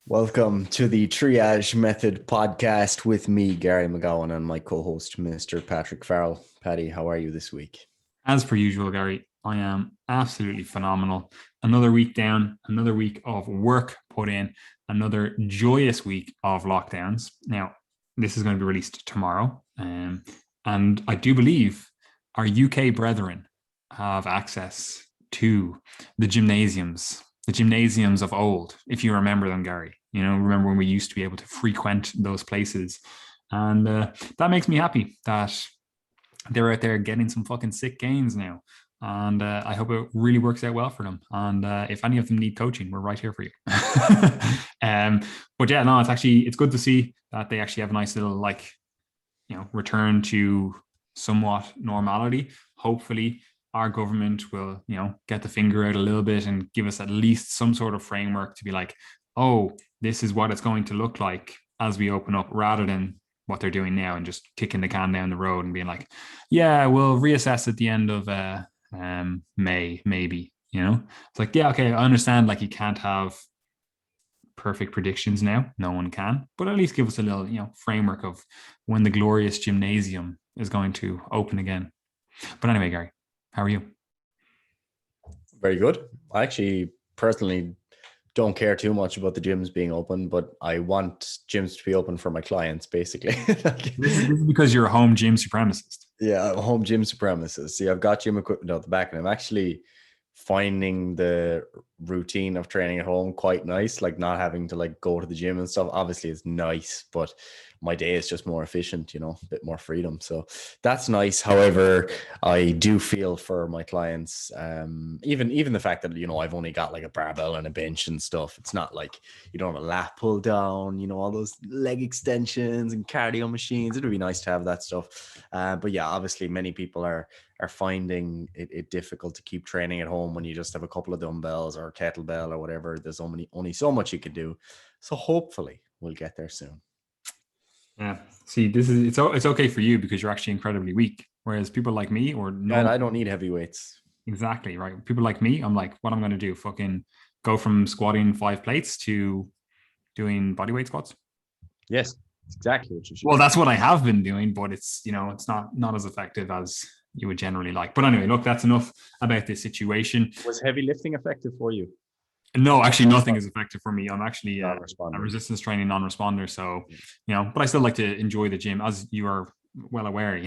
Welcome to the Triage Method podcast with me, Gary McGowan, and my co-host, Mr. Patrick Farrell. Paddy, how are you this week? As per usual, Gary, I am absolutely phenomenal. Another week down, another week of work put in, another joyous week of lockdowns. Now, this is going to be released tomorrow. And I do believe our UK brethren have access to the gymnasiums of old, if you remember them, Gary. Remember when we used to be able to frequent those places. And that makes me happy that they're out there getting some fucking sick gains now. And I hope it really works out well for them. And if any of them need coaching, we're right here for you. um, but yeah, no, it's good to see that they actually have a nice little return to somewhat normality. Hopefully, our government will get the finger out a little bit and give us at least some sort of framework to be like, oh, this is what it's going to look like as we open up, rather than what they're doing now and just kicking the can down the road and being like, yeah, we'll reassess at the end of May, maybe. It's like, yeah, okay, I understand. Like, you can't have perfect predictions now. No one can, but at least give us a little, framework of when the glorious gymnasium is going to open again. But anyway, Gary, how are you? Very good. I actually personally don't care too much about the gyms being open, but I want gyms to be open for my clients, basically. This is because you're a home gym supremacist. Yeah, I'm a home gym supremacist. See, I've got gym equipment out the back, and I'm actually finding the routine of training at home quite nice, like not having to like go to the gym and stuff. Obviously it's nice, but my day is just more efficient, a bit more freedom, so that's nice. However, I do feel for my clients, even the fact that I've only got like a barbell and a bench and stuff. It's not like you don't have a lat pull down, all those leg extensions and cardio machines. It would be nice to have that stuff, but yeah, obviously many people are finding it difficult to keep training at home when you just have a couple of dumbbells or a kettlebell or whatever. There's only so much you can do. So hopefully we'll get there soon. Yeah. See, it's okay for you because you're actually incredibly weak. Whereas people like me or And no, I don't need heavy weights. exactly right. People like me, I'm like, what I'm going to do? Fucking go from squatting 5 plates to doing bodyweight squats. Yes, exactly what you should Well, do. that's what I have been doing, but it's not as effective as you would generally like. But anyway, look, that's enough about this situation. Was heavy lifting effective for you? No, actually, nothing is effective for me. I'm actually a Non-responder. resistance training non-responder. So, but I still like to enjoy the gym. As you are well aware,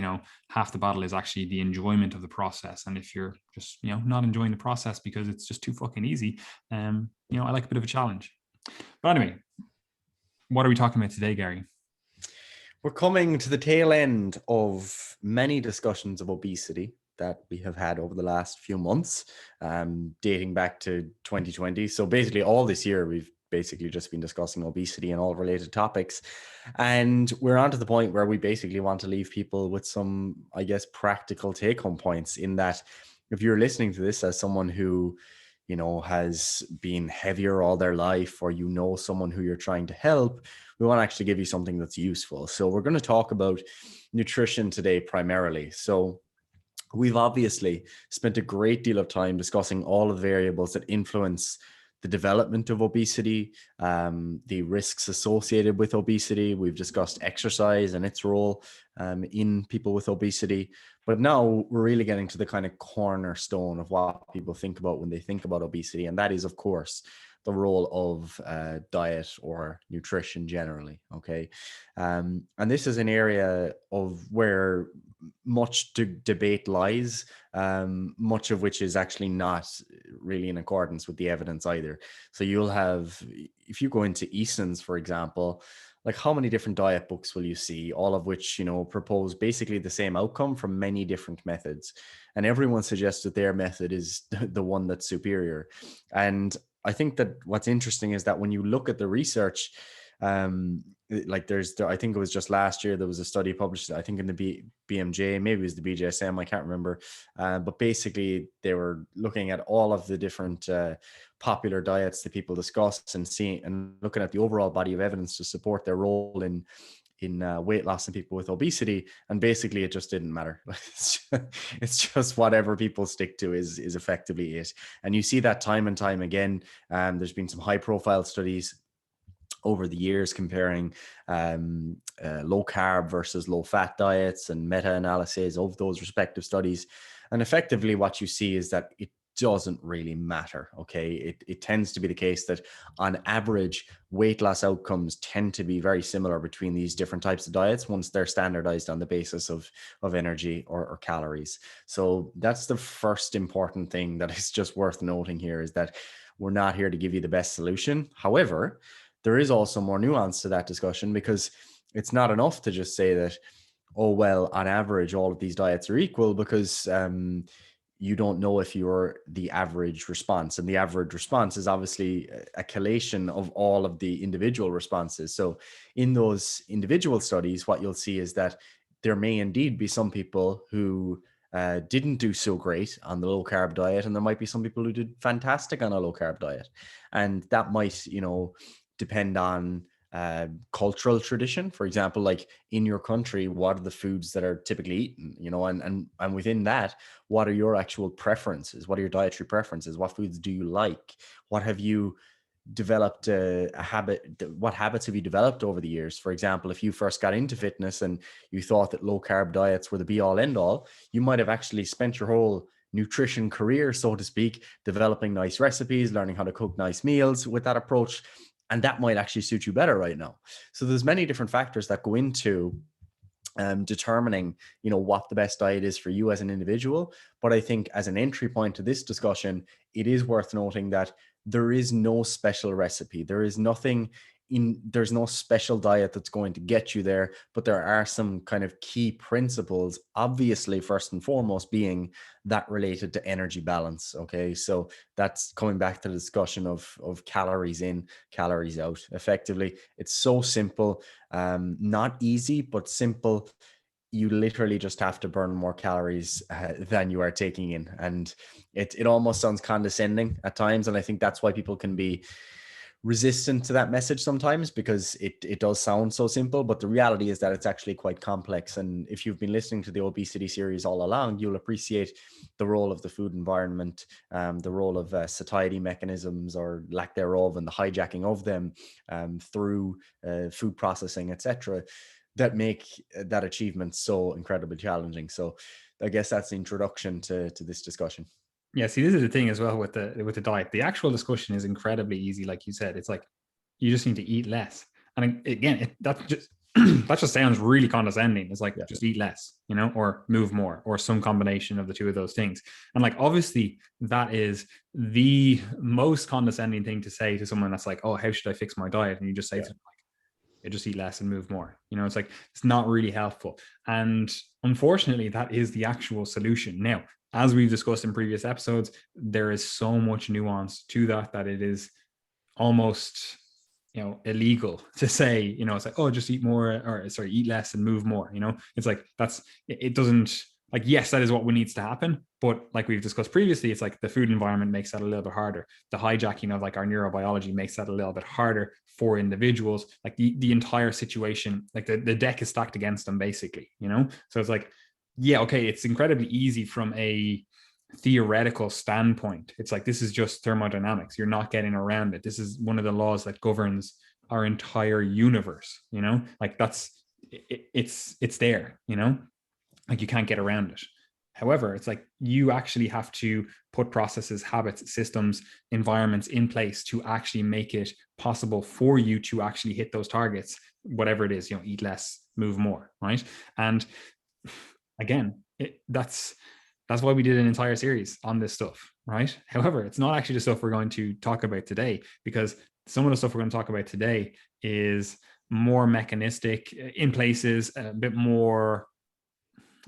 half the battle is actually the enjoyment of the process. And if you're just, not enjoying the process because it's just too fucking easy, I like a bit of a challenge. But anyway, what are we talking about today, Gary? We're coming to the tail end of many discussions of obesity that we have had over the last few months, dating back to 2020. So basically all this year, we've basically just been discussing obesity and all related topics. And we're on to the point where we basically want to leave people with some, I guess, practical take-home points, in that if you're listening to this as someone who, has been heavier all their life, or someone who you're trying to help, we want to actually give you something that's useful. So we're going to talk about nutrition today primarily. So we've obviously spent a great deal of time discussing all of the variables that influence the development of obesity, the risks associated with obesity. We've discussed exercise and its role in people with obesity. But now we're really getting to the kind of cornerstone of what people think about when they think about obesity. And that is, of course, the role of diet or nutrition generally. Okay. And this is an area of where much debate lies, much of which is actually not really in accordance with the evidence either. So you'll have, if you go into Easton's, for example, like how many different diet books will you see, all of which, propose basically the same outcome from many different methods. And everyone suggests that their method is the one that's superior. And I think that what's interesting is that when you look at the research, like I think it was just last year, there was a study published, I think in the BMJ, maybe it was the BJSM, I can't remember. But basically they were looking at all of the different popular diets that people discuss and seeing and looking at the overall body of evidence to support their role in weight loss in people with obesity. And basically it just didn't matter. It's just whatever people stick to is effectively it. And you see that time and time again. There's been some high profile studies over the years, comparing low carb versus low fat diets and meta-analysis of those respective studies. And effectively what you see is that it doesn't really matter. Okay. It tends to be the case that on average, weight loss outcomes tend to be very similar between these different types of diets once they're standardized on the basis of energy or calories. So that's the first important thing that is just worth noting here, is that we're not here to give you the best solution. However, there is also more nuance to that discussion, because it's not enough to just say that, oh, well, on average, all of these diets are equal, because you don't know if you're the average response. And the average response is obviously a collation of all of the individual responses. So in those individual studies, what you'll see is that there may indeed be some people who didn't do so great on the low carb diet, and there might be some people who did fantastic on a low carb diet. And that might, depend on cultural tradition. For example, like in your country, what are the foods that are typically eaten, and within that, what are your actual preferences? What are your dietary preferences? What foods do you like? What have you developed a habit? What habits have you developed over the years? For example, if you first got into fitness and you thought that low carb diets were the be all end all, you might have actually spent your whole nutrition career, so to speak, developing nice recipes, learning how to cook nice meals with that approach. And that might actually suit you better right now. So there's many different factors that go into determining, what the best diet is for you as an individual. But I think as an entry point to this discussion, it is worth noting that there is no special recipe. There's no special diet that's going to get you there, but there are some kind of key principles, obviously, first and foremost being that related to energy balance. Okay. So that's coming back to the discussion of calories in, calories out. Effectively, it's so simple, not easy, but simple. You literally just have to burn more calories than you are taking in. And it almost sounds condescending at times. And I think that's why people can be resistant to that message sometimes, because it does sound so simple, but the reality is that it's actually quite complex. And if you've been listening to the obesity series all along, you'll appreciate the role of the food environment, the role of satiety mechanisms or lack thereof, and the hijacking of them through food processing, etc., that make that achievement so incredibly challenging. So I guess that's the introduction to this discussion. Yeah, see, this is the thing as well with the diet. The actual discussion is incredibly easy, like you said. It's like you just need to eat less. And again, that just that just sounds really condescending. It's like, just eat less, or move more, or some combination of the two of those things. And like, obviously, that is the most condescending thing to say to someone that's like, oh, how should I fix my diet? And you just say to them, like, just eat less and move more. It's like, it's not really helpful. And unfortunately, that is the actual solution. Now, as we've discussed in previous episodes, there is so much nuance to that it is almost, illegal to say, it's like, oh, just eat more, or sorry, eat less and move more. It's like, it doesn't, like, yes, that is what needs to happen. But like we've discussed previously, it's like the food environment makes that a little bit harder. The hijacking of like our neurobiology makes that a little bit harder for individuals. Like the entire situation, like the deck is stacked against them, basically, So it's like, yeah, okay, it's incredibly easy from a theoretical standpoint. It's like, this is just thermodynamics. You're not getting around it. This is one of the laws that governs our entire universe, like it's there, like you can't get around it. However, it's like you actually have to put processes, habits, systems, environments in place to actually make it possible for you to actually hit those targets, whatever it is, eat less, move more, right? And again, that's why we did an entire series on this stuff, right? However, it's not actually the stuff we're going to talk about today, because some of the stuff we're going to talk about today is more mechanistic in places, a bit more,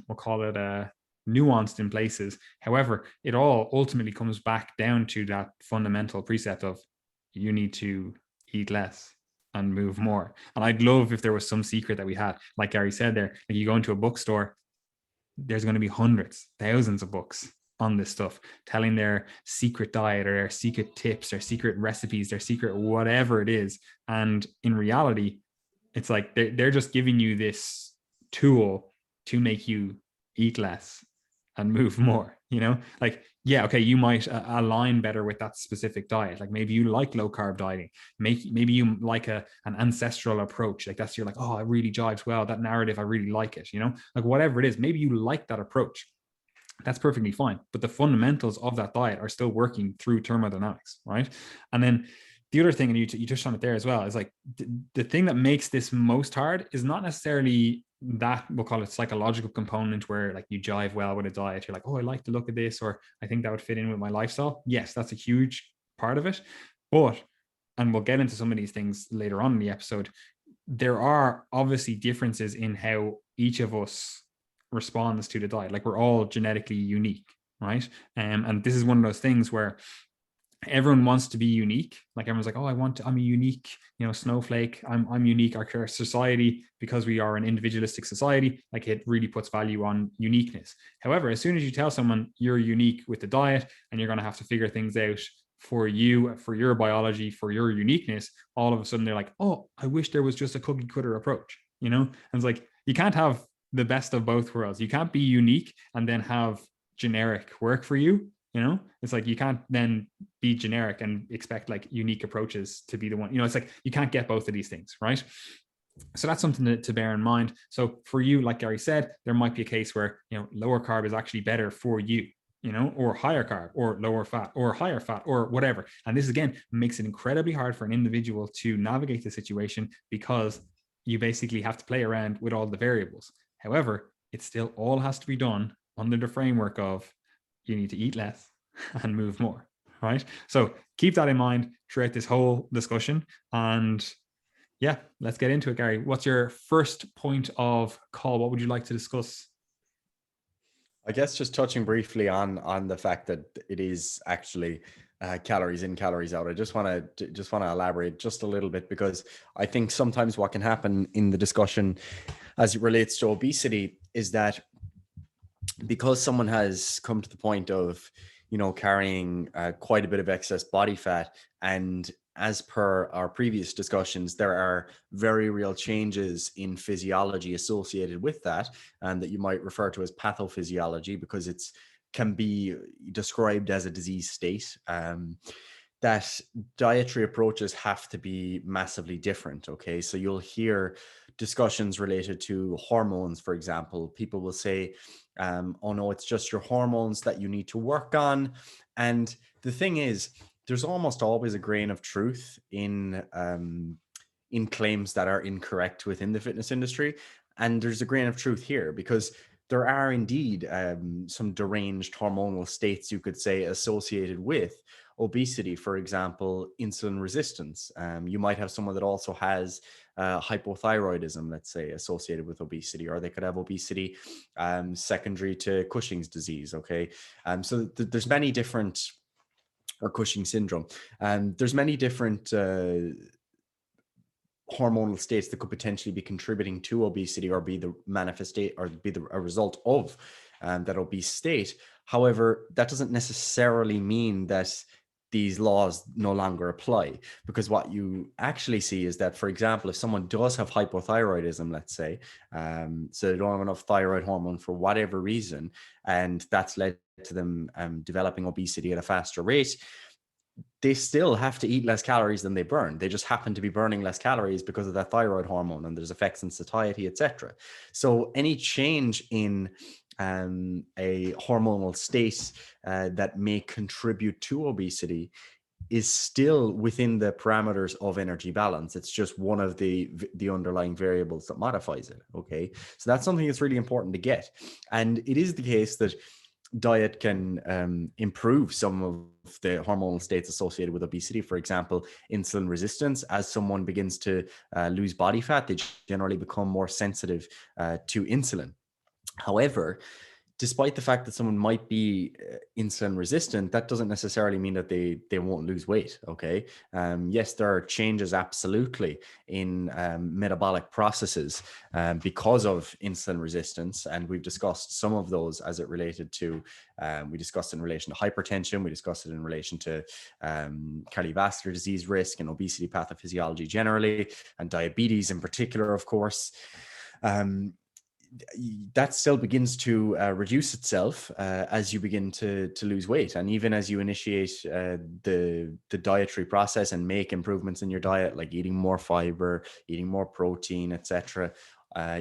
we'll call it nuanced in places. However, it all ultimately comes back down to that fundamental precept of you need to eat less and move more. And I'd love if there was some secret that we had, like Gary said there, like you go into a bookstore, there's going to be hundreds, thousands of books on this stuff, telling their secret diet or their secret tips, their secret recipes, their secret whatever it is. And in reality, it's like they're just giving you this tool to make you eat less and move more. Like, yeah, okay, you might align better with that specific diet. Like maybe you like low carb dieting, maybe you like an ancestral approach. Like you're like, oh, it really jives well, that narrative, I really like it. Like whatever it is, maybe you like that approach. That's perfectly fine, but the fundamentals of that diet are still working through thermodynamics, right? And then the other thing, and you touched on it there as well, is like the thing that makes this most hard is not necessarily that, we'll call it psychological component, where like you jive well with a diet, you're like, oh, I like the look of this, or I think that would fit in with my lifestyle. Yes, that's a huge part of it, but, and we'll get into some of these things later on in the episode, there are obviously differences in how each of us responds to the diet. Like we're all genetically unique, right? And this is one of those things where everyone wants to be unique. Like everyone's like, oh, I'm a unique, snowflake. I'm unique. Our society, because we are an individualistic society, like it really puts value on uniqueness. However, as soon as you tell someone you're unique with the diet and you're going to have to figure things out for you, for your biology, for your uniqueness, all of a sudden they're like, oh, I wish there was just a cookie cutter approach, And it's like, you can't have the best of both worlds. You can't be unique and then have generic work for you. It's like you can't then be generic and expect like unique approaches to be the one. It's like you can't get both of these things, right? So that's something to bear in mind. So for you, like Gary said, there might be a case where lower carb is actually better for you, or higher carb, or lower fat, or higher fat, or whatever. And this again makes it incredibly hard for an individual to navigate the situation, because you basically have to play around with all the variables. However, it still all has to be done under the framework of you need to eat less and move more, right? So keep that in mind throughout this whole discussion. And yeah, let's get into it, Gary. What's your first point of call? What would you like to discuss? I guess just touching briefly on the fact that it is actually calories in, calories out. I just want to elaborate just a little bit, because I think sometimes what can happen in the discussion as it relates to obesity is that because someone has come to the point of, carrying quite a bit of excess body fat, and as per our previous discussions, there are very real changes in physiology associated with that, and that you might refer to as pathophysiology, because it's can be described as a disease state. That dietary approaches have to be massively different. Okay, so you'll hear discussions related to hormones, for example. People will say, oh no, it's just your hormones that you need to work on. And the thing is, there's almost always a grain of truth in claims that are incorrect within the fitness industry. And there's a grain of truth here, because there are indeed some deranged hormonal states, you could say, associated with obesity. For example, insulin resistance. You might have someone that also has hypothyroidism, let's say, associated with obesity, or they could have obesity secondary to Cushing's disease. Okay, so there's many different, or Cushing syndrome, and there's many different hormonal states that could potentially be contributing to obesity, or be the manifestation, or be a result of that obese state. However, that doesn't necessarily mean that these laws no longer apply, because what you actually see is that, for example, if someone does have hypothyroidism, let's say, so they don't have enough thyroid hormone for whatever reason, and that's led to them developing obesity at a faster rate, they still have to eat less calories than they burn. They just happen to be burning less calories because of that thyroid hormone, and there's effects in satiety, etc. So any change in a hormonal state that may contribute to obesity is still within the parameters of energy balance. It's just one of the underlying variables that modifies it. Okay, so that's something that's really important to get. And it is the case that diet can improve some of the hormonal states associated with obesity. For example, insulin resistance. As someone begins to lose body fat, they generally become more sensitive to insulin. However, despite the fact that someone might be insulin resistant, that doesn't necessarily mean that they won't lose weight. Okay. Yes, there are changes absolutely in metabolic processes because of insulin resistance. And we've discussed some of those as it related to, we discussed in relation to hypertension, we discussed it in relation to cardiovascular disease risk and obesity pathophysiology generally, and diabetes in particular, of course. that still begins to reduce itself as you begin to lose weight, and even as you initiate the dietary process and make improvements in your diet, like eating more fiber, eating more protein, etc.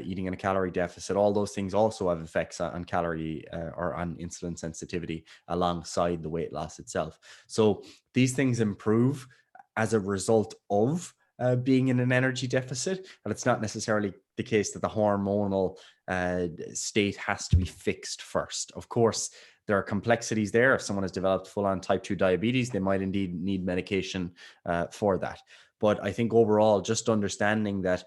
Eating in a calorie deficit, all those things also have effects on calorie or on insulin sensitivity alongside the weight loss itself. So these things improve as a result of being in an energy deficit, and it's not necessarily the case that the hormonal state has to be fixed first. Of course, there are complexities there. If someone has developed full-on type 2 diabetes, they might indeed need medication for that. But I think overall, just understanding that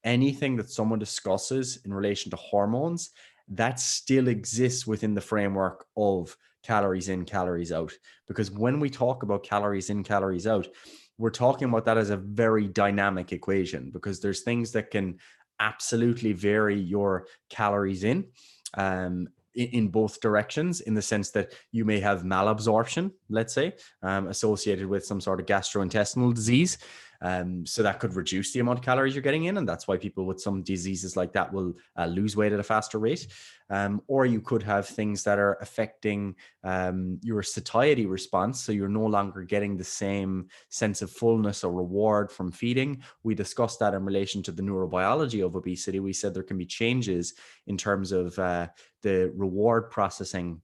anything that someone discusses in relation to hormones, that still exists within the framework of calories in, calories out. Because when we talk about calories in, calories out, we're talking about that as a very dynamic equation, because there's things that can absolutely vary your calories in both directions, in the sense that you may have malabsorption, let's say, associated with some sort of gastrointestinal disease. So that could reduce the amount of calories you're getting in. And that's why people with some diseases like that will lose weight at a faster rate. Or you could have things that are affecting your satiety response. So you're no longer getting the same sense of fullness or reward from feeding. We discussed that in relation to the neurobiology of obesity. We said there can be changes in terms of the reward processing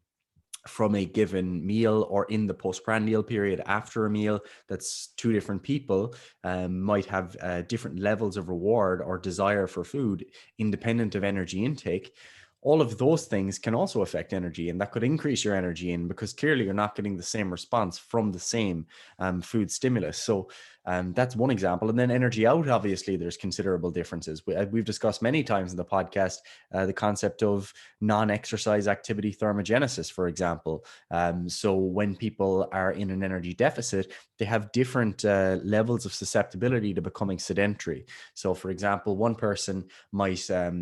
from a given meal, or in the postprandial period after a meal. That's two different people might have different levels of reward or desire for food independent of energy intake. All of those things can also affect energy, and that could increase your energy in, because clearly you're not getting the same response from the same food stimulus. So that's one example. And then energy out, obviously, there's considerable differences. We've discussed many times in the podcast the concept of non-exercise activity thermogenesis, for example. So when people are in an energy deficit, they have different levels of susceptibility to becoming sedentary. So, for example, one person might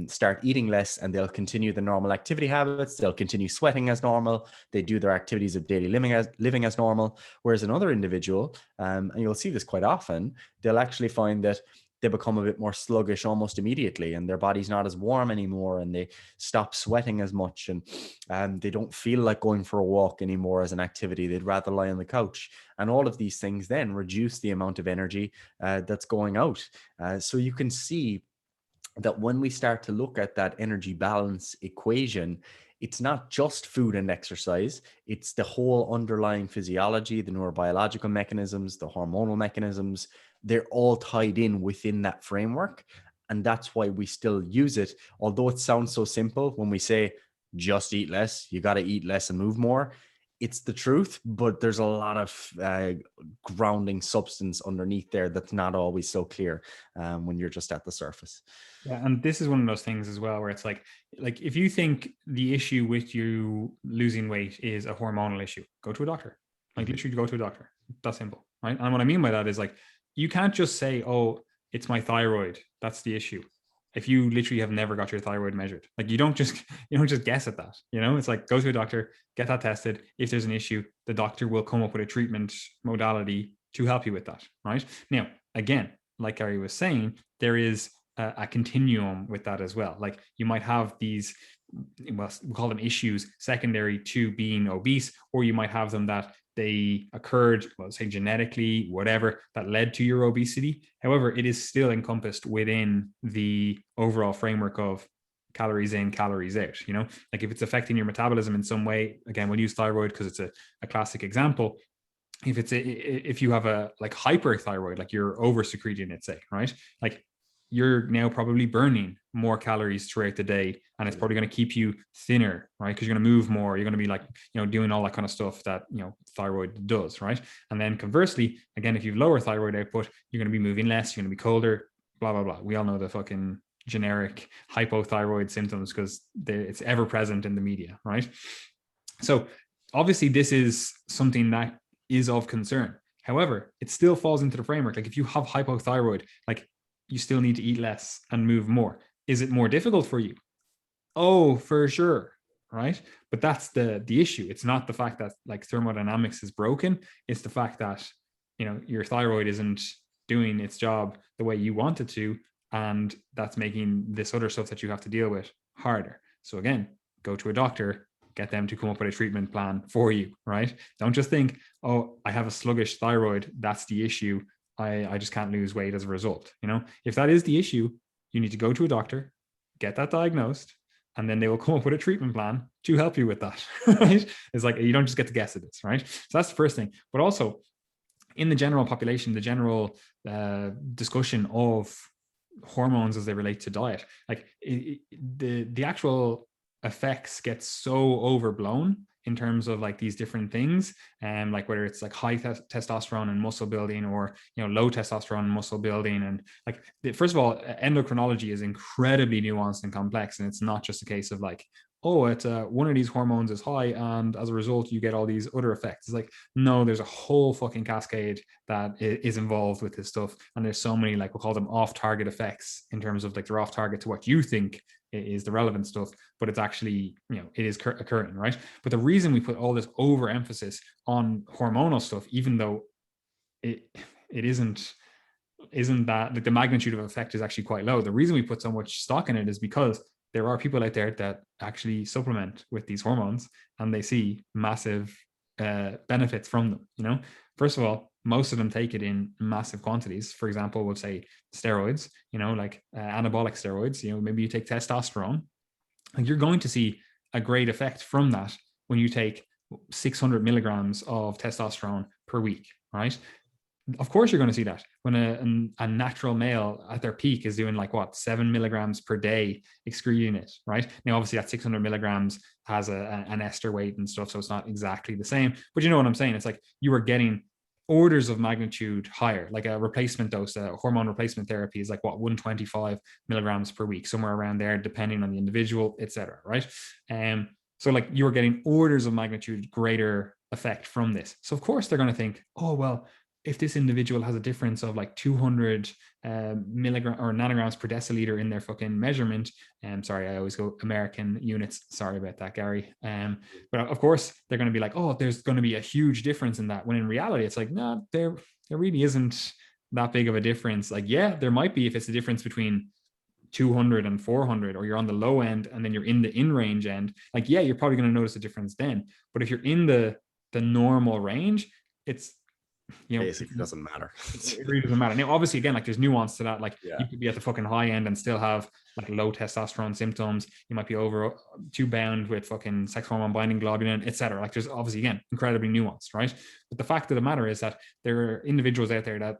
start eating less and they'll continue the normal activity habits. They'll continue sweating as normal. They do their activities of daily living as normal. Whereas another individual, and you'll see this quite often, they'll actually find that they become a bit more sluggish almost immediately, and their body's not as warm anymore, and they stop sweating as much, and they don't feel like going for a walk anymore as an activity. They'd rather lie on the couch. And all of these things then reduce the amount of energy that's going out. So you can see that when we start to look at that energy balance equation, it's not just food and exercise, it's the whole underlying physiology, the neurobiological mechanisms, the hormonal mechanisms. They're all tied in within that framework. And that's why we still use it. Although it sounds so simple when we say just eat less, you got to eat less and move more. It's the truth, but there's a lot of grounding substance underneath there that's not always so clear when you're just at the surface. Yeah, and this is one of those things as well where it's like if you think the issue with you losing weight is a hormonal issue, go to a doctor. Like literally go to a doctor. That's simple, right? And what I mean by that is like you can't just say, "Oh, it's my thyroid. That's the issue." If you literally have never got your thyroid measured, like you don't just guess at that. It's like go to a doctor, get that tested. If there's an issue, the doctor will come up with a treatment modality to help you with that, right? Now, again, like Gary was saying, there is a continuum with that as well. Like you might have these, well, we call them issues secondary to being obese, or you might have them that they occurred, well, say genetically, whatever, that led to your obesity. However, it is still encompassed within the overall framework of calories in, calories out. Like if it's affecting your metabolism in some way, again, we'll use thyroid because it's a classic example. If you have a like hyperthyroid, like you're over secreting it, say, right? Like you're now probably burning more calories throughout the day, and it's probably going to keep you thinner, right? Because you're going to move more. You're going to be like, doing all that kind of stuff that, thyroid does, right? And then conversely, again, if you've lower thyroid output, you're going to be moving less. You're going to be colder, blah, blah, blah. We all know the fucking generic hypothyroid symptoms because it's ever present in the media, right? So obviously this is something that is of concern. However, it still falls into the framework. Like if you have hypothyroid, like you still need to eat less and move more. Is it more difficult for you? Oh, for sure, right? But that's the issue. It's not the fact that like thermodynamics is broken. It's the fact that, your thyroid isn't doing its job the way you want it to. And that's making this other stuff that you have to deal with harder. So again, go to a doctor, get them to come up with a treatment plan for you, right? Don't just think, oh, I have a sluggish thyroid, that's the issue. I just can't lose weight as a result. If that is the issue, you need to go to a doctor, get that diagnosed, and then they will come up with a treatment plan to help you with that, right? It's like, you don't just get to guess at this, right? So that's the first thing. But also in the general population, the general discussion of hormones as they relate to diet, like the actual effects get so overblown in terms of like these different things, and like whether it's like high testosterone and muscle building, or low testosterone and muscle building. And like, first of all, endocrinology is incredibly nuanced and complex, and it's not just a case of like, oh, it's one of these hormones is high and as a result you get all these other effects. It's like, no, there's a whole fucking cascade that is involved with this stuff, and there's so many, like, we'll call them off target effects, in terms of like they're off target to what you think is the relevant stuff, but it's actually, it is occurring, right? But the reason we put all this overemphasis on hormonal stuff, even though it isn't that, like, the magnitude of effect is actually quite low, the reason we put so much stock in it is because there are people out there that actually supplement with these hormones, and they see massive benefits from them. First of all, most of them take it in massive quantities. For example, we'll say steroids, like anabolic steroids. Maybe you take testosterone, like, you're going to see a great effect from that when you take 600 milligrams of testosterone per week, right? Of course you're going to see that when a natural male at their peak is doing like 7 milligrams per day excreting it, right? Now obviously that 600 milligrams has an ester weight and stuff, so it's not exactly the same, but you know what I'm saying. It's like you are getting orders of magnitude higher. Like a replacement dose, a hormone replacement therapy is like 125 milligrams per week, somewhere around there, depending on the individual, etc., right? So like you're getting orders of magnitude greater effect from this. So of course they're going to think, oh, well, if this individual has a difference of like 200 milligram or nanograms per deciliter in their fucking measurement, sorry, I always go American units, sorry about that, Gary, but of course they're going to be like, oh, there's going to be a huge difference in that, when in reality it's like, no, there really isn't that big of a difference. Like, yeah, there might be if it's a difference between 200 and 400, or you're on the low end and then you're in the in-range end, like, yeah, you're probably going to notice a difference then. But if you're in the normal range, it's, basically doesn't matter. It really doesn't matter. Now, obviously, again, like, there's nuance to that. Like, Yeah. you could be at the fucking high end and still have like low testosterone symptoms. You might be over too bound with fucking sex hormone binding globulin, etc. Like, there's obviously, again, incredibly nuanced, right? But the fact of the matter is that there are individuals out there that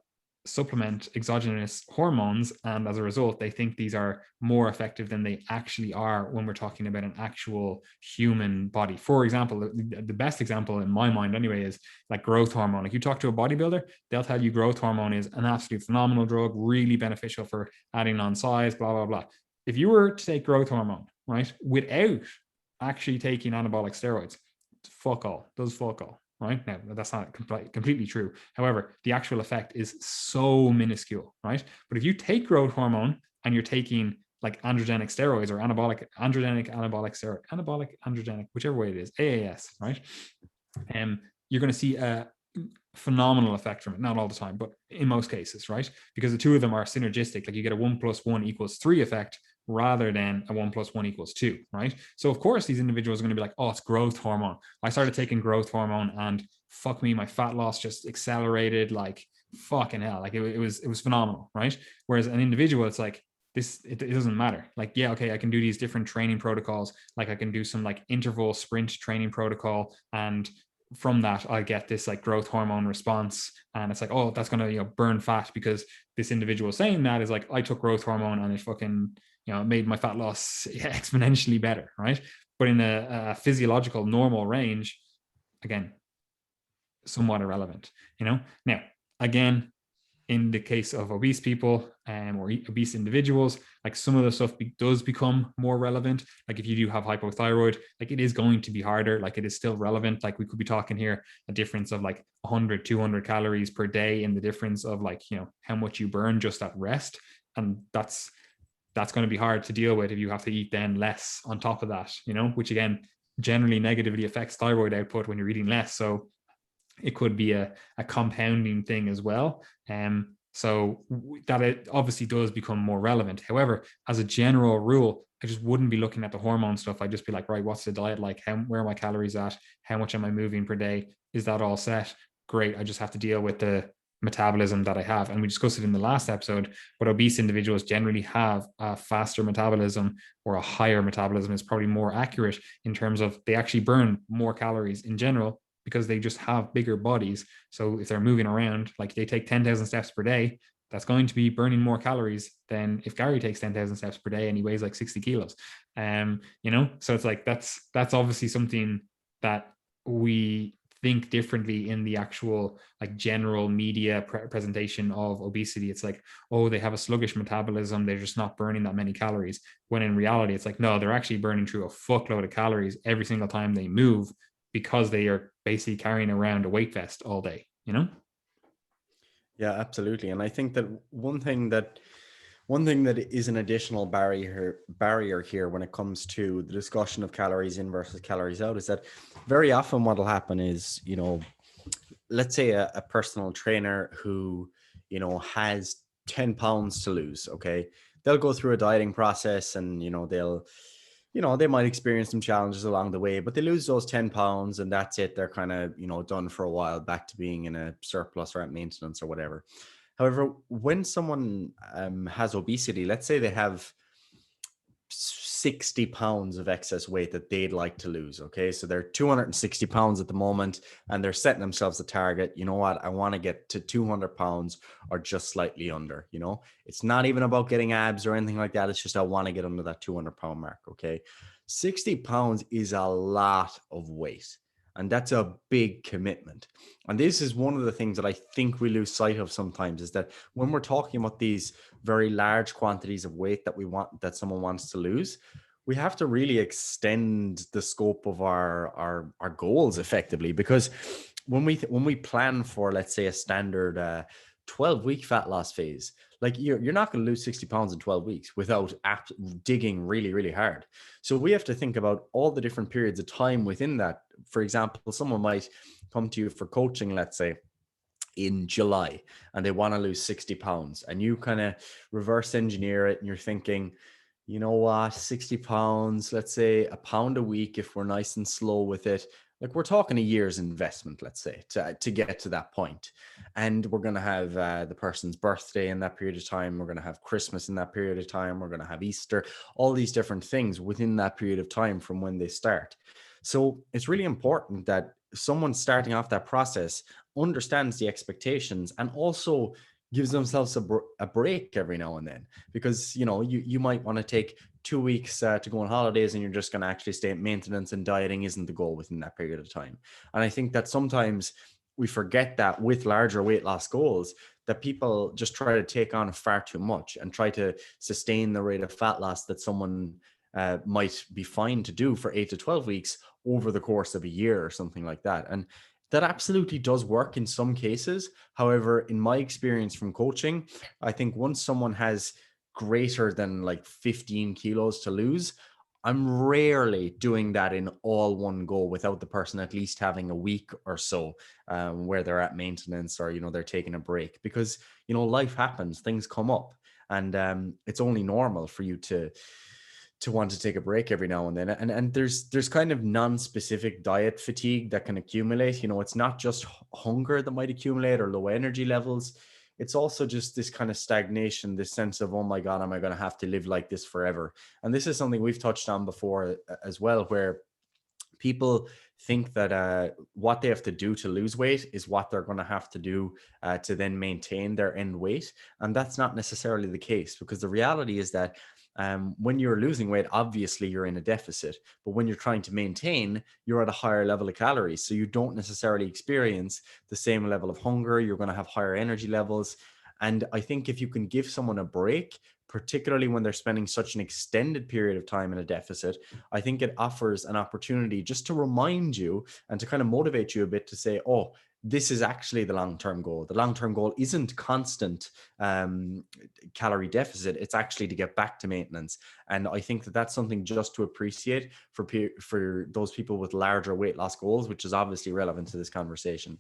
supplement exogenous hormones, and as a result they think these are more effective than they actually are when we're talking about an actual human body. For example, the best example in my mind anyway is like growth hormone. Like, you talk to a bodybuilder, they'll tell you growth hormone is an absolute phenomenal drug, really beneficial for adding on size, blah blah blah. If you were to take growth hormone, right, without actually taking anabolic steroids, fuck all, does fuck all. Right? Now, that's not completely true. However, the actual effect is so minuscule, right? But if you take growth hormone and you're taking like androgenic steroids, or anabolic androgenic, whichever way it is, AAS, right? You're going to see a phenomenal effect from it. Not all the time, but in most cases, right? Because the two of them are synergistic. Like, you get a 1 + 1 = 3 effect, rather than a 1 + 1 = 2, right? So of course these individuals are going to be like, oh, it's growth hormone. I started taking growth hormone and fuck me, my fat loss just accelerated like fucking hell. Like, it was phenomenal, right? Whereas an individual, it's like, this, it doesn't matter. Like, yeah, okay, I can do these different training protocols. Like, I can do some like interval sprint training protocol, and from that I get this like growth hormone response, and it's like, oh, that's going to burn fat, because this individual saying that is like, I took growth hormone and it fucking made my fat loss exponentially better, right? But in a physiological normal range, again, somewhat irrelevant. Now, again, in the case of obese people or obese individuals, like, some of the stuff does become more relevant. Like, if you do have hypothyroid, like, it is going to be harder. Like, it is still relevant. Like, we could be talking here a difference of like 100, 200 calories per day in the difference of like, how much you burn just at rest. And that's going to be hard to deal with if you have to eat then less on top of that, which again, generally negatively affects thyroid output when you're eating less. So it could be a compounding thing as well. So that it obviously does become more relevant. However, as a general rule, I just wouldn't be looking at the hormone stuff. I'd just be like, right, what's the diet like? Where are my calories at? How much am I moving per day? Is that all set? Great. I just have to deal with the metabolism that I have. And we discussed it in the last episode, but obese individuals generally have a faster metabolism, or a higher metabolism is probably more accurate, in terms of they actually burn more calories in general because they just have bigger bodies. So if they're moving around, like they take 10,000 steps per day, that's going to be burning more calories than if Gary takes 10,000 steps per day and he weighs like 60 kilos. So it's like, that's obviously something that we think differently in the actual like general media presentation of obesity. It's like, oh, they have a sluggish metabolism, they're just not burning that many calories, when in reality it's like, no, they're actually burning through a fuckload of calories every single time they move, because they are basically carrying around a weight vest all day, Yeah, absolutely. And I think that one thing that is an additional barrier here when it comes to the discussion of calories in versus calories out is that very often what will happen is, let's say a personal trainer who, has 10 pounds to lose. Okay. They'll go through a dieting process, and, they might experience some challenges along the way, but they lose those 10 pounds and that's it. They're kind of, done for a while, back to being in a surplus or at maintenance or whatever. However, when someone has obesity, let's say they have 60 pounds of excess weight that they'd like to lose. Okay. So they're 260 pounds at the moment, and they're setting themselves a target. You know what? I want to get to 200 pounds or just slightly under. It's not even about getting abs or anything like that. It's just I want to get under that 200-pound mark. Okay. 60 pounds is a lot of weight. And that's a big commitment. And this is one of the things that I think we lose sight of sometimes, is that when we're talking about these very large quantities of weight that someone wants to lose, we have to really extend the scope of our goals effectively. Because when we plan for, let's say, a standard 12-week fat loss phase, like you're not going to lose 60 pounds in 12 weeks without digging really, really hard. So we have to think about all the different periods of time within that. For example, someone might come to you for coaching, let's say in July, and they want to lose 60 pounds, and you kind of reverse engineer it, and you're thinking, you know what, 60 pounds, let's say a pound a week, if we're nice and slow with it, like we're talking a year's investment, let's say, to get to that point. And we're going to have the person's birthday in that period of time. We're going to have Christmas in that period of time. We're going to have Easter, all these different things within that period of time from when they start. So it's really important that someone starting off that process understands the expectations, and also gives themselves a break every now and then. Because you might want to take 2 weeks to go on holidays, and you're just going to actually stay at maintenance, and dieting isn't the goal within that period of time. And I think that sometimes we forget that with larger weight loss goals, that people just try to take on far too much and try to sustain the rate of fat loss that someone might be fine to do for 8 to 12 weeks over the course of a year or something like that. And that absolutely does work in some cases. However, in my experience from coaching, I think once someone has greater than like 15 kilos to lose, I'm rarely doing that in all one go without the person at least having a week or so where they're at maintenance, or, they're taking a break. Because, life happens, things come up, and it's only normal for you to want to take a break every now and then. And there's kind of non-specific diet fatigue that can accumulate. It's not just hunger that might accumulate, or low energy levels. It's also just this kind of stagnation, this sense of, oh my God, am I going to have to live like this forever? And this is something we've touched on before as well, where people think that what they have to do to lose weight is what they're going to have to do to then maintain their end weight. And that's not necessarily the case, because the reality is that when you're losing weight, obviously you're in a deficit, but when you're trying to maintain, you're at a higher level of calories. So you don't necessarily experience the same level of hunger. You're going to have higher energy levels. And I think if you can give someone a break, particularly when they're spending such an extended period of time in a deficit, I think it offers an opportunity just to remind you and to kind of motivate you a bit to say, oh, this is actually the long-term goal. The long-term goal isn't constant calorie deficit. It's actually to get back to maintenance. And I think that that's something just to appreciate for those people with larger weight loss goals, which is obviously relevant to this conversation.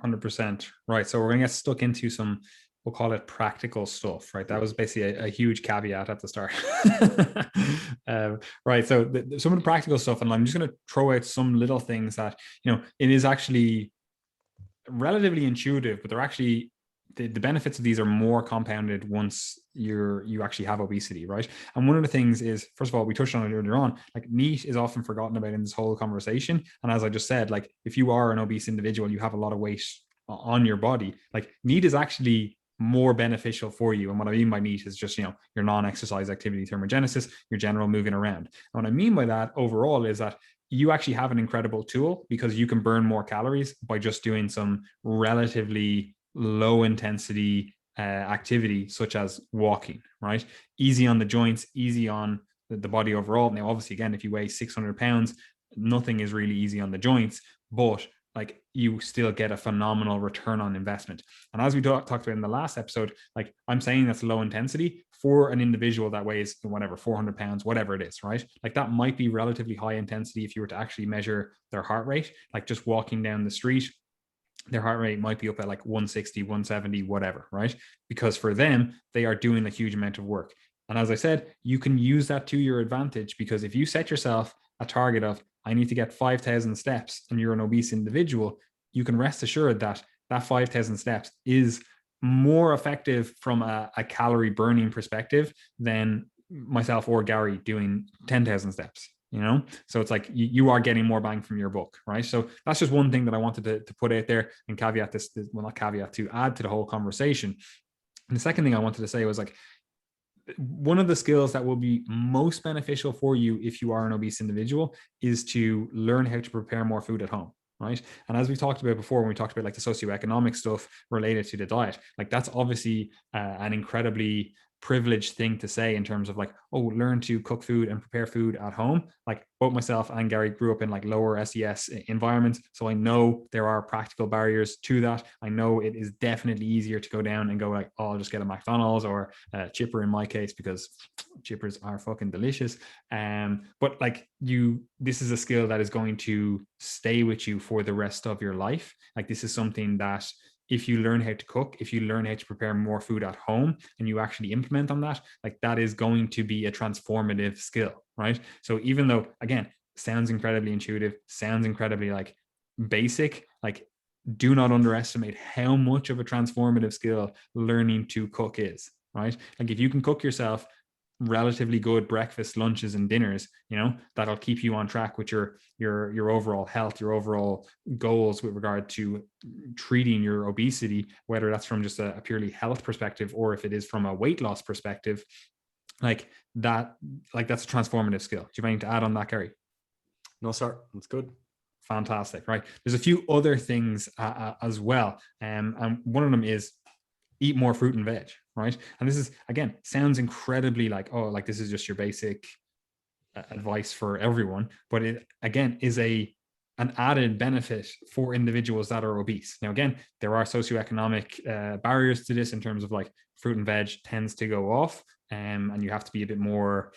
100%. Right. So we're going to get stuck into some, we'll call it practical stuff, right? That was basically a huge caveat at the start. Right. So some of the practical stuff, and I'm just going to throw out some little things that, it is actually relatively intuitive, but they're actually, the benefits of these are more compounded once you actually have obesity, right? And one of the things is, first of all, we touched on it earlier on, like meat is often forgotten about in this whole conversation. And as I just said, like if you are an obese individual, you have a lot of weight on your body, like meat is actually more beneficial for you. And what I mean by meat is just, your non-exercise activity thermogenesis, your general moving around. And what I mean by that overall is that you actually have an incredible tool because you can burn more calories by just doing some relatively low intensity activity such as walking, right? Easy on the joints, easy on the body overall. Now, obviously, again, if you weigh 600 pounds, nothing is really easy on the joints, but like you still get a phenomenal return on investment. And as we talked about in the last episode, like I'm saying that's low intensity for an individual that weighs whatever, 400 pounds, whatever it is, right? Like that might be relatively high intensity if you were to actually measure their heart rate, like just walking down the street, their heart rate might be up at like 160, 170, whatever, right? Because for them, they are doing a huge amount of work. And as I said, you can use that to your advantage because if you set yourself a target of, I need to get 5,000 steps and you're an obese individual, you can rest assured that that 5,000 steps is more effective from a calorie burning perspective than myself or Gary doing 10,000 steps. So it's like you are getting more bang from your buck, right? So that's just one thing that I wanted to put out there and caveat this, well, not caveat, to add to the whole conversation. And the second thing I wanted to say was like, one of the skills that will be most beneficial for you if you are an obese individual is to learn how to prepare more food at home, right? And as we talked about before, when we talked about like the socioeconomic stuff related to the diet, like that's obviously an incredibly privileged thing to say in terms of like, oh, learn to cook food and prepare food at home. Like both myself and Gary grew up in like lower SES environments. So I know there are practical barriers to that. I know it is definitely easier to go down and go like, oh, I'll just get a McDonald's or a chipper in my case, because chippers are fucking delicious. But like this is a skill that is going to stay with you for the rest of your life. Like this is something that if you learn how to cook, if you learn how to prepare more food at home and you actually implement on that, like that is going to be a transformative skill, right? So even though, again, sounds incredibly intuitive, sounds incredibly like basic, like do not underestimate how much of a transformative skill learning to cook is, right? Like if you can cook yourself relatively good breakfast, lunches, and dinners, that'll keep you on track with your overall health, your overall goals with regard to treating your obesity, whether that's from just a purely health perspective or if it is from a weight loss perspective. Like that's a transformative skill. Do you have anything to add on that, Gary? No, sir. That's good. Fantastic. Right. There's a few other things as well. And one of them is eat more fruit and veg, right? And this is, again, sounds incredibly like, oh, like this is just your basic advice for everyone. But it, again, is an added benefit for individuals that are obese. Now, again, there are socioeconomic barriers to this in terms of like fruit and veg tends to go off, and you have to be a bit more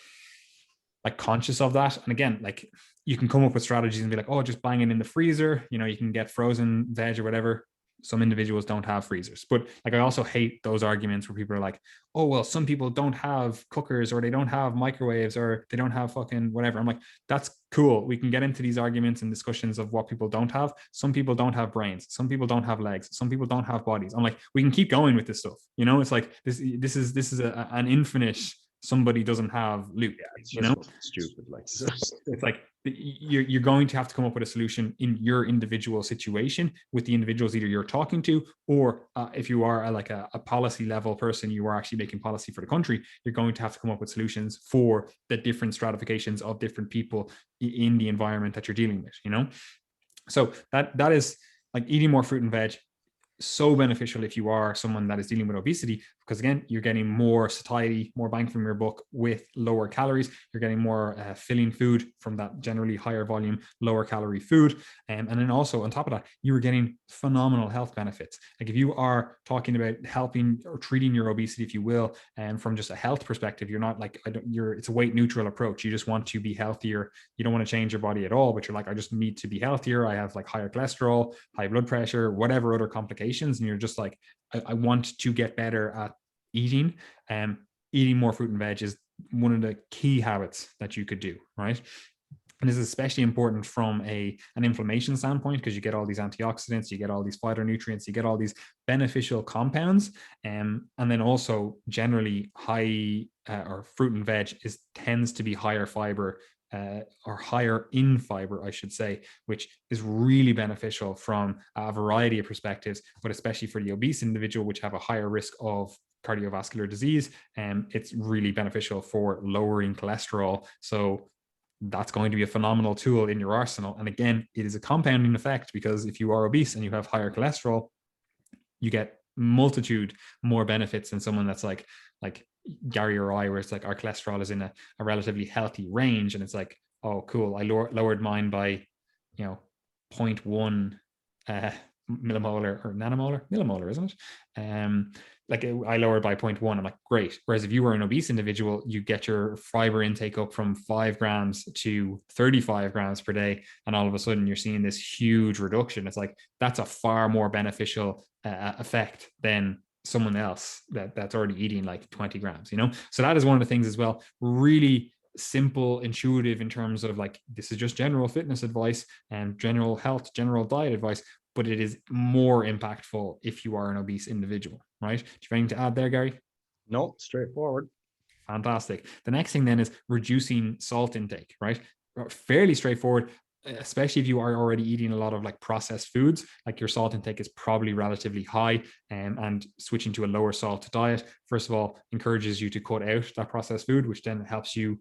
like conscious of that. And again, like you can come up with strategies and be like, oh, just bang it in the freezer. You can get frozen veg or whatever. Some individuals don't have freezers, but like I also hate those arguments where people are like, oh, well, some people don't have cookers or they don't have microwaves or they don't have fucking whatever. I'm like, that's cool. We can get into these arguments and discussions of what people don't have. Some people don't have brains. Some people don't have legs. Some people don't have bodies. I'm like, we can keep going with this stuff. It's like this is an infinite somebody doesn't have loop. Yeah, it's just stupid. Like it's like you're going to have to come up with a solution in your individual situation with the individuals either you're talking to, or if you are a policy level person, you are actually making policy for the country, you're going to have to come up with solutions for the different stratifications of different people in the environment that you're dealing with. So that is like eating more fruit and veg. so beneficial if you are someone that is dealing with obesity, because again, you're getting more satiety, more bang from your buck with lower calories. You're getting more filling food from that generally higher volume, lower calorie food. And then also on top of that, you are getting phenomenal health benefits. Like if you are talking about helping or treating your obesity, if you will, and from just a health perspective, you're not like, it's a weight neutral approach. You just want to be healthier. You don't want to change your body at all, but you're like, I just need to be healthier. I have like higher cholesterol, high blood pressure, whatever other complications. And you're just like, I want to get better at eating. Eating more fruit and veg is one of the key habits that you could do, right? And this is especially important from an inflammation standpoint, because you get all these antioxidants, you get all these phytonutrients, you get all these beneficial compounds. And then also generally high or fruit and veg tends to be higher fiber, or higher in fiber, I should say, which is really beneficial from a variety of perspectives, but especially for the obese individual, which have a higher risk of cardiovascular disease. And it's really beneficial for lowering cholesterol. So that's going to be a phenomenal tool in your arsenal. And again, it is a compounding effect, because if you are obese and you have higher cholesterol, you get multitude more benefits than someone that's like Gary or I, where it's like our cholesterol is in a relatively healthy range, and it's like, oh cool, I lowered mine by 0.1 millimolar or nanomolar, millimolar, isn't it? Like I lowered by 0.1. I'm like, great. Whereas if you were an obese individual, you get your fiber intake up from 5 grams to 35 grams per day, and all of a sudden you're seeing this huge reduction. It's like, that's a far more beneficial effect than someone else that's already eating like 20 grams, So that is one of the things as well. Really simple, intuitive in terms of like, this is just general fitness advice and general health, general diet advice, but it is more impactful if you are an obese individual, right? Do you have anything to add there, Gary? No, straightforward. Fantastic. The next thing then is reducing salt intake, right? Fairly straightforward, especially if you are already eating a lot of like processed foods, like your salt intake is probably relatively high, and switching to a lower salt diet, first of all, encourages you to cut out that processed food, which then helps you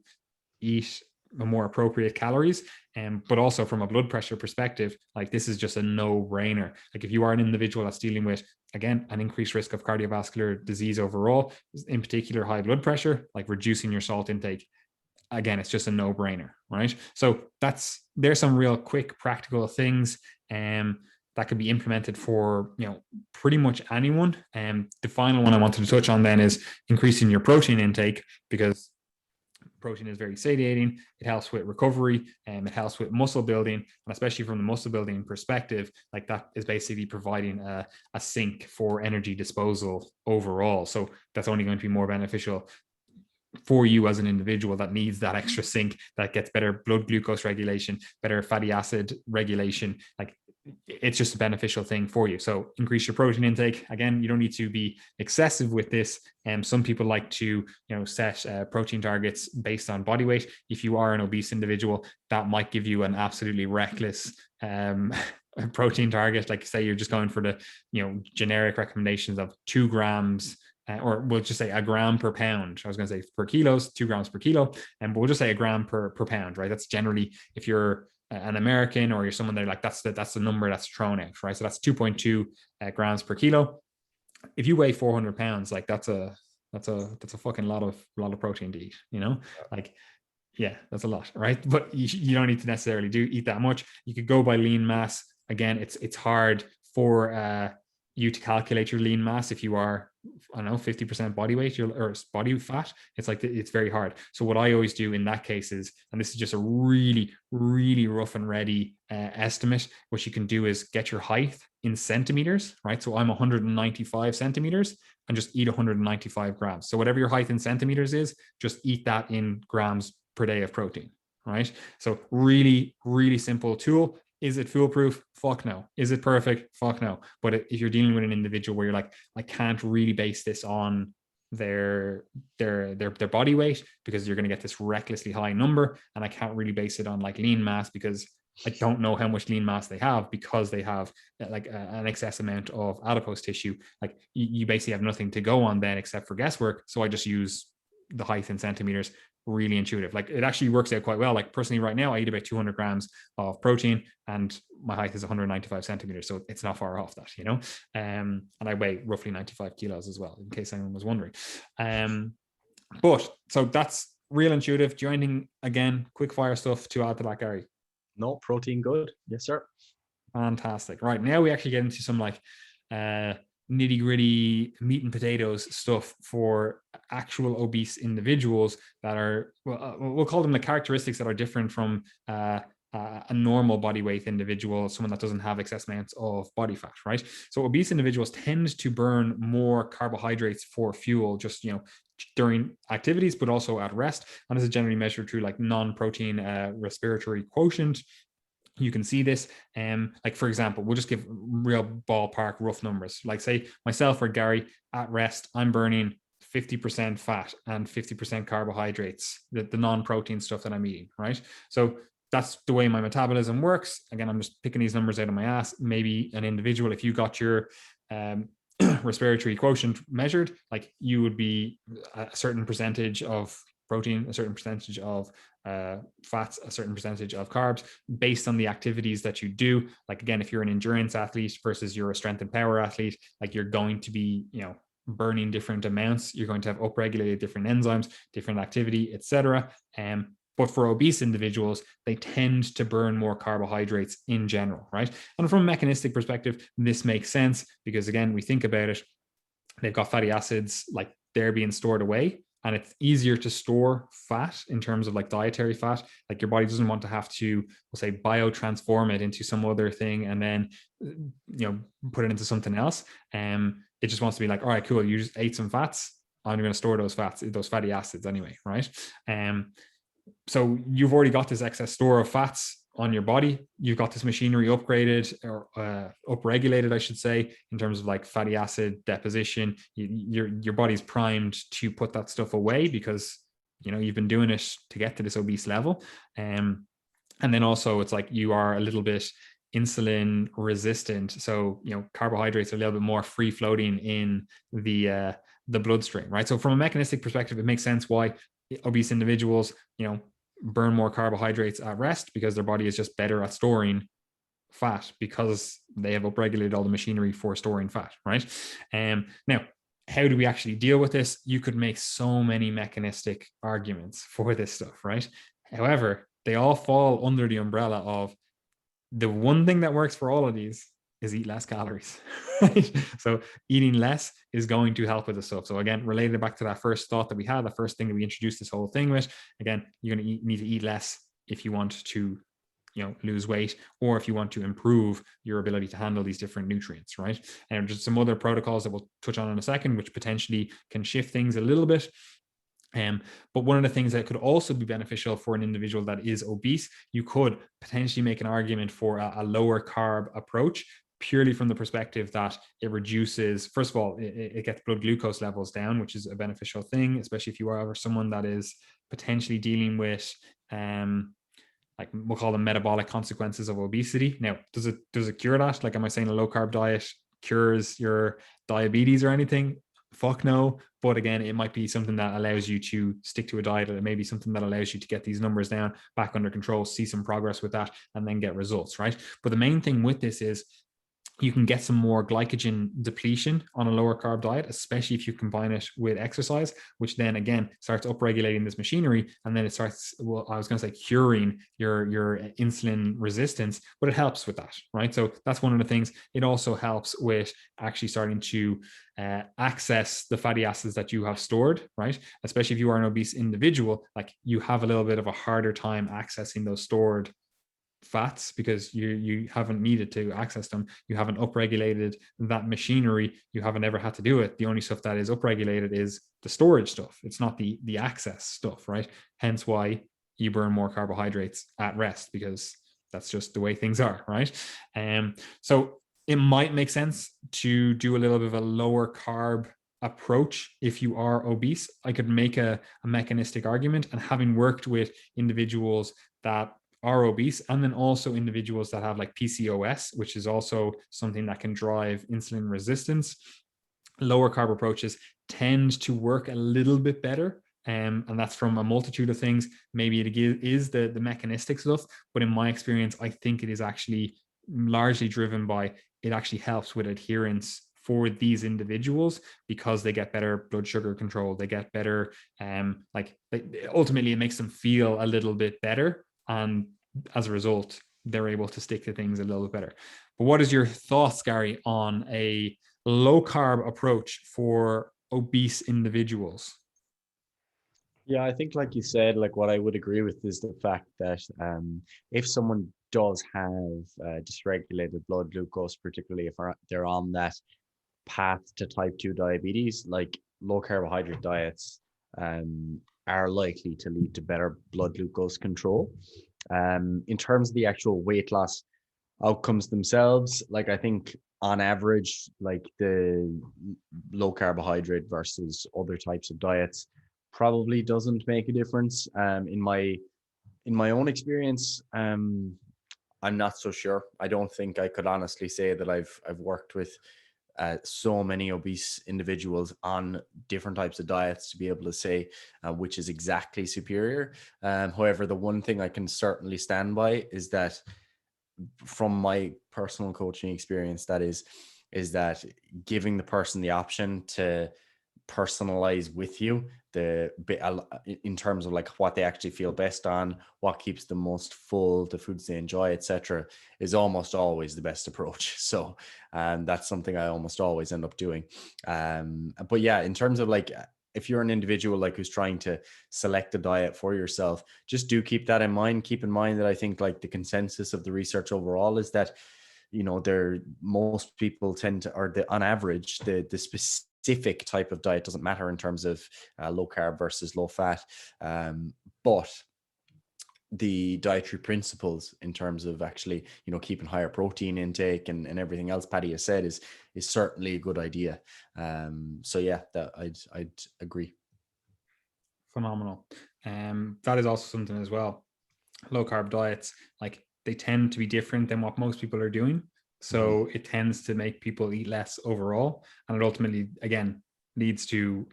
eat a more appropriate calories. But also from a blood pressure perspective, like this is just a no-brainer. Like if you are an individual that's dealing with, again, an increased risk of cardiovascular disease overall, in particular high blood pressure, like reducing your salt intake, again, it's just a no-brainer, right? So there's some real quick practical things that could be implemented for pretty much anyone. And the final one I wanted to touch on then is increasing your protein intake, because protein is very satiating. It helps with recovery, and it helps with muscle building, and especially from the muscle building perspective, like that is basically providing a sink for energy disposal overall. So that's only going to be more beneficial for you as an individual that needs that extra sink, that gets better blood glucose regulation, better fatty acid regulation. Like it's just a beneficial thing for you. So increase your protein intake. Again, you don't need to be excessive with this. And some people like to, set protein targets based on body weight. If you are an obese individual, that might give you an absolutely reckless protein target. Like say you're just going for the, generic recommendations of 2 grams, or we'll just say a gram per pound. I was going to say per kilos, 2 grams per kilo, but we'll just say a gram per pound, right? That's generally, if you're an American or you're someone there, like that's the number that's thrown out, right? So that's 2.2 grams per kilo. If you weigh 400 pounds, like that's a fucking lot of protein to eat, like, yeah, that's a lot, right? But you don't need to necessarily eat that much. You could go by lean mass. Again, it's hard for you to calculate your lean mass if you are, I don't know, 50% body weight or body fat. It's like, it's very hard. So what I always do in that case is, and this is just a really, really rough and ready estimate, what you can do is get your height in centimeters, right? So I'm 195 centimeters and just eat 195 grams. So whatever your height in centimeters is, just eat that in grams per day of protein, right? So really, really simple tool. Is it foolproof? Fuck no. Is it perfect? Fuck no. But if you're dealing with an individual where you're like, I can't really base this on their body weight, because you're going to get this recklessly high number, and I can't really base it on like lean mass because I don't know how much lean mass they have, because they have like an excess amount of adipose tissue. Like you basically have nothing to go on then except for guesswork. So I just use the height in centimeters, really intuitive. Like it actually works out quite well. Like personally right now, I eat about 200 grams of protein and my height is 195 centimeters. So it's not far off that, you know? And I weigh roughly 95 kilos as well, in case anyone was wondering. But so that's real intuitive. Do you anything, again, quick fire stuff to add to that, Gary? No, protein good. Yes, sir. Fantastic. Right, now we actually get into some like nitty gritty meat and potatoes stuff for actual obese individuals that are, well, we'll call them the characteristics that are different from a normal body weight individual, someone that doesn't have excess amounts of body fat, right? So obese individuals tend to burn more carbohydrates for fuel, just, you know, during activities, but also at rest. And this is generally measured through like non-protein respiratory quotient. You can see this. Like for example, we'll just give real ballpark rough numbers. Like say myself or Gary at rest, I'm burning 50% fat and 50% carbohydrates, the non-protein stuff that I'm eating, right? So that's the way my metabolism works. Again, I'm just picking these numbers out of my ass. Maybe an individual, if you got your respiratory quotient measured, like you would be a certain percentage of protein, a certain percentage of fats, a certain percentage of carbs based on the activities that you do. Like again, if you're an endurance athlete versus you're a strength and power athlete, like you're going to be, you know, burning different amounts. You're going to have upregulated different enzymes, different activity, etc. But for obese individuals, they tend to burn more carbohydrates in general, right? And from a mechanistic perspective, this makes sense because again, we think about it, they've got fatty acids, like they're being stored away. And it's easier to store fat in terms of like dietary fat. Like your body doesn't want to have to, we'll say, biotransform it into some other thing and then, you know, put it into something else. It just wants to be like, all right, cool. You just ate some fats. I'm going to store those fats, those fatty acids anyway, right? So you've already got this excess store of fats on your body. You've got this machinery upgraded or upregulated, I should say, in terms of like fatty acid deposition. Your body's primed to put that stuff away because, you know, you've been doing it to get to this obese level. And then also it's like you are a little bit insulin resistant. So, you know, carbohydrates are a little bit more free floating in the bloodstream, right? So from a mechanistic perspective, it makes sense why obese individuals, you know, burn more carbohydrates at rest because their body is just better at storing fat because they have upregulated all the machinery for storing fat, right? Now, how do we actually deal with this? You could make so many mechanistic arguments for this stuff, right? However, they all fall under the umbrella of the one thing that works for all of these is eat less calories, right? So eating less is going to help with this stuff. So again, related back to that first thought that we had, the first thing that we introduced this whole thing with, again, you're going to need to eat less if you want to, you know, lose weight or if you want to improve your ability to handle these different nutrients, right? And just some other protocols that we'll touch on in a second, which potentially can shift things a little bit. But one of the things that could also be beneficial for an individual that is obese, you could potentially make an argument for a lower carb approach, purely from the perspective that it reduces, first of all, it gets blood glucose levels down, which is a beneficial thing, especially if you are someone that is potentially dealing with like we'll call them metabolic consequences of obesity. Now, does it cure that? Like, am I saying a low carb diet cures your diabetes or anything? Fuck no. But again, it might be something that allows you to stick to a diet. It may be something that allows you to get these numbers down, back under control, see some progress with that, and then get results, right? But the main thing with this is you can get some more glycogen depletion on a lower carb diet, especially if you combine it with exercise, which then again starts upregulating this machinery. And then it starts, well, I was going to say curing your insulin resistance, but it helps with that, right? So that's one of the things. It also helps with actually starting to access the fatty acids that you have stored, right? Especially if you are an obese individual, like you have a little bit of a harder time accessing those stored fats because you haven't needed to access them. You haven't upregulated that machinery. You haven't ever had to do it. The only stuff that is upregulated is the storage stuff. It's not the access stuff, right? Hence why you burn more carbohydrates at rest, because that's just the way things are, right? So it might make sense to do a little bit of a lower carb approach if you are obese. I could make a mechanistic argument, and having worked with individuals that are obese, and then also individuals that have like PCOS, which is also something that can drive insulin resistance, lower carb approaches tend to work a little bit better And that's from a multitude of things. Maybe it is the mechanistic stuff, but in my experience, I think it is actually largely driven by, it actually helps with adherence for these individuals because they get better blood sugar control, they get better, ultimately it makes them feel a little bit better, and as a result they're able to stick to things a little bit better. But what is your thoughts, Gary, on a low carb approach for obese individuals? Yeah, I think, like you said, like what I would agree with is the fact that if someone does have dysregulated blood glucose, particularly if they're on that path to type 2 diabetes, like low carbohydrate diets are likely to lead to better blood glucose control. In terms of the actual weight loss outcomes themselves, like I think on average, like the low carbohydrate versus other types of diets probably doesn't make a difference. In my own experience, I'm not so sure. I don't think I could honestly say that I've worked with so many obese individuals on different types of diets to be able to say which is exactly superior. However, the one thing I can certainly stand by is that from my personal coaching experience, is that giving the person the option to personalize with you in terms of like what they actually feel best on, what keeps them most full, the foods they enjoy, etc., is almost always the best approach. So that's something I almost always end up doing. But yeah, in terms of like, if you're an individual like who's trying to select a diet for yourself, just do keep that in mind. Keep in mind that I think like the consensus of the research overall is that, most people tend to, or on average, the specific type of diet doesn't matter in terms of low carb versus low fat, but the dietary principles in terms of actually, keeping higher protein intake and everything else Paddy has said is certainly a good idea. So yeah, that I'd agree. Phenomenal. That is also something as well. Low carb diets, like they tend to be different than what most people are doing. So it tends to make people eat less overall. And it ultimately, again, leads to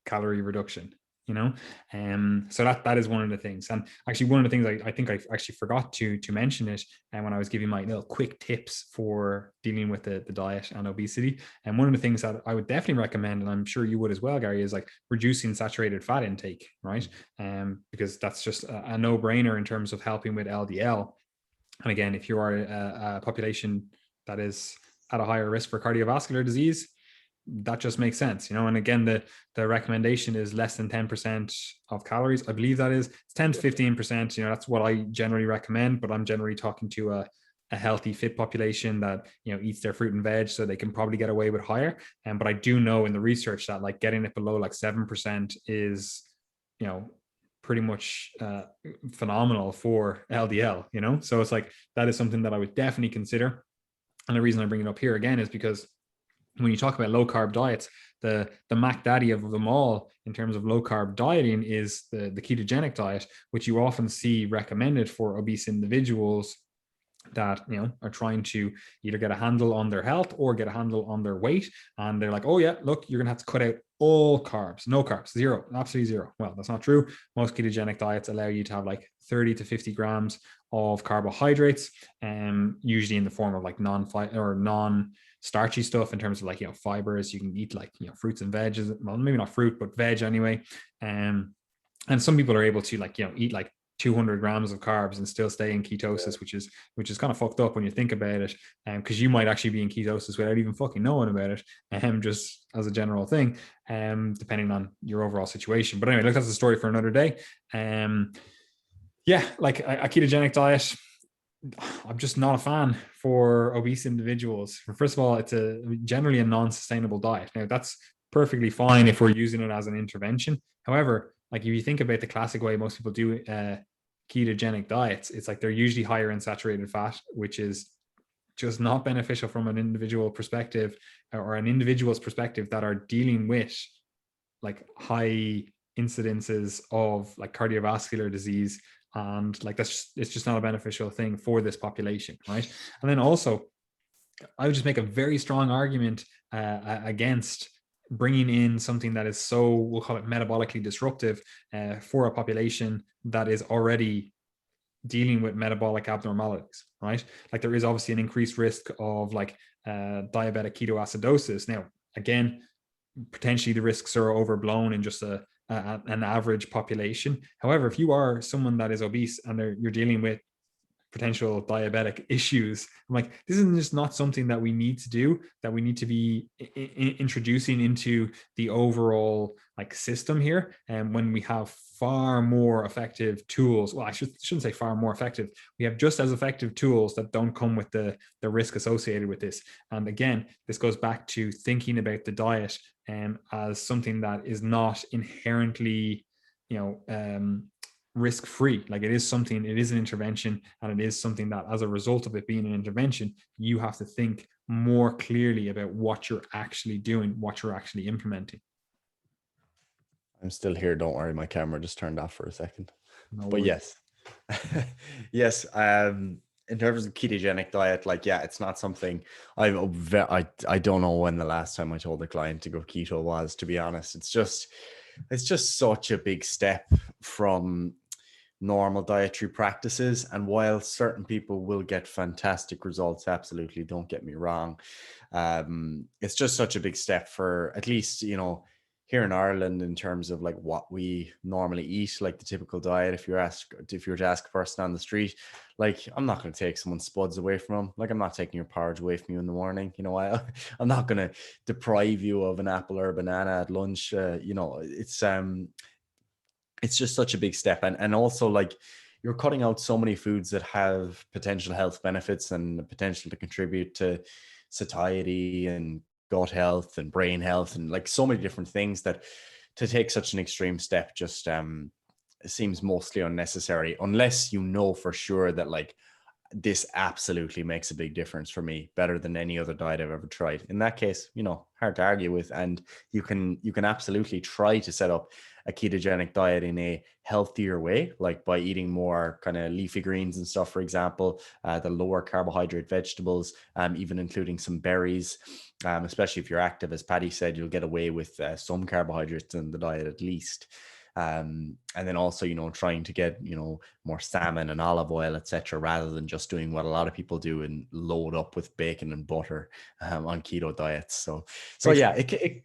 calorie reduction, so that is one of the things. And actually, one of the things I think I actually forgot to mention it, and when I was giving my little quick tips for dealing with the diet and obesity. And one of the things that I would definitely recommend, and I'm sure you would as well, Gary, is like reducing saturated fat intake, right? Because that's just a no-brainer in terms of helping with LDL. And again, if you are a population that is at a higher risk for cardiovascular disease, that just makes sense, And again, the recommendation is less than 10% of calories. I believe that is, it's 10 to 15%. That's what I generally recommend, but I'm generally talking to a healthy, fit population that, eats their fruit and veg, so they can probably get away with higher. But I do know in the research that like getting it below like 7% is, pretty much phenomenal for LDL, So it's like, that is something that I would definitely consider. And the reason I bring it up here again is because when you talk about low carb diets, the Mac Daddy of them all in terms of low carb dieting is the ketogenic diet, which you often see recommended for obese individuals that are trying to either get a handle on their health or get a handle on their weight. And they're like, oh yeah, look, you're gonna have to cut out all carbs, no carbs, zero, absolutely zero. Well, that's not true. Most ketogenic diets allow you to have like 30 to 50 grams of carbohydrates, usually in the form of like non-starchy stuff, in terms of like fibers. You can eat like fruits and veggies, well, maybe not fruit but veg anyway. And some people are able to like eat like 200 grams of carbs and still stay in ketosis, which is kind of fucked up when you think about it, because you might actually be in ketosis without even fucking knowing about it, just as a general thing, depending on your overall situation. But anyway, look, that's a story for another day. Yeah, like a ketogenic diet, I'm just not a fan for obese individuals. First of all, it's generally a non-sustainable diet. Now, that's perfectly fine if we're using it as an intervention. However, like if you think about the classic way most people do ketogenic diets, it's like they're usually higher in saturated fat, which is just not beneficial from an individual perspective, or an individual's perspective that are dealing with like high incidences of like cardiovascular disease. And like it's just not a beneficial thing for this population, right? And then also, I would just make a very strong argument against bringing in something that is so, we'll call it metabolically disruptive for a population that is already dealing with metabolic abnormalities, right? Like there is obviously an increased risk of like diabetic ketoacidosis. Now, again, potentially the risks are overblown in just an average population. However, if you are someone that is obese and you're dealing with potential diabetic issues, I'm like, this is just not something that we need to do, that we need to be introducing into the overall like system here. And when we have far more effective tools, well, I shouldn't say far more effective, we have just as effective tools that don't come with the risk associated with this. And again, this goes back to thinking about the diet as something that is not inherently, risk-free. Like it is an intervention, and it is something that as a result of it being an intervention, you have to think more clearly about what you're actually doing, what you're actually implementing. I'm still here, don't worry, my camera just turned off for a second. No but worries. yes, in terms of ketogenic diet, like, yeah, it's not something I don't know when the last time I told a client to go keto was, to be honest. It's just such a big step from normal dietary practices. And while certain people will get fantastic results, absolutely, don't get me wrong, it's just such a big step for, at least, here in Ireland, in terms of like what we normally eat, like the typical diet. If you were to ask a person on the street, like, I'm not going to take someone's spuds away from them. Like, I'm not taking your porridge away from you in the morning. I'm not going to deprive you of an apple or a banana at lunch. It's just such a big step. And also, like, you're cutting out so many foods that have potential health benefits and the potential to contribute to satiety and gut health and brain health and like so many different things, that to take such an extreme step just seems mostly unnecessary, unless you know for sure that like this absolutely makes a big difference for me, better than any other diet I've ever tried. In that case, hard to argue with. And you can absolutely try to set up a ketogenic diet in a healthier way, like by eating more kind of leafy greens and stuff, for example, the lower carbohydrate vegetables, even including some berries, especially if you're active. As Patty said, you'll get away with some carbohydrates in the diet at least. And then also, trying to get, more salmon and olive oil, etc., rather than just doing what a lot of people do and load up with bacon and butter on keto diets. So yeah, it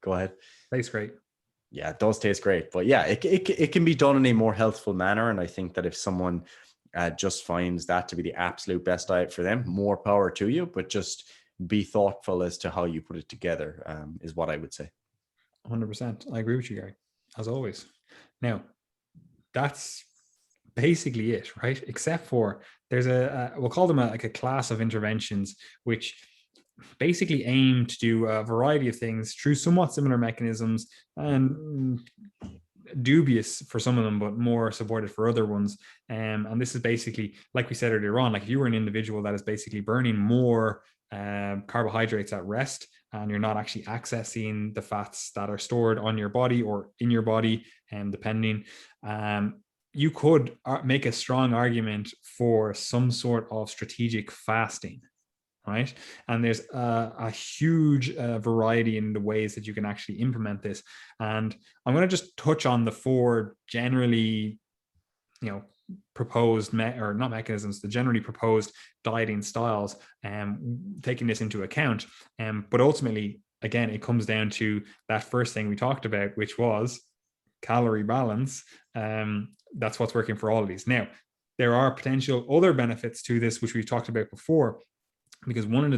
go ahead. Tastes great. Yeah, it does taste great, but yeah, it can be done in a more healthful manner. And I think that if someone just finds that to be the absolute best diet for them, more power to you, but just be thoughtful as to how you put it together, is what I would say. 100%. I agree with you, Gary, as always. Now, that's basically it, right? Except for there's we'll call them a class of interventions, which basically aim to do a variety of things through somewhat similar mechanisms, and dubious for some of them, but more supported for other ones. And this is basically, like we said earlier on, like if you were an individual that is basically burning more carbohydrates at rest, and you're not actually accessing the fats that are stored on your body or in your body, and depending, you could make a strong argument for some sort of strategic fasting, right? And there's a huge variety in the ways that you can actually implement this. And I'm going to just touch on the four generally, proposed or not mechanisms, the generally proposed dieting styles, taking this into account. But ultimately, again, it comes down to that first thing we talked about, which was calorie balance. That's what's working for all of these. Now, there are potential other benefits to this, which we've talked about before, because one of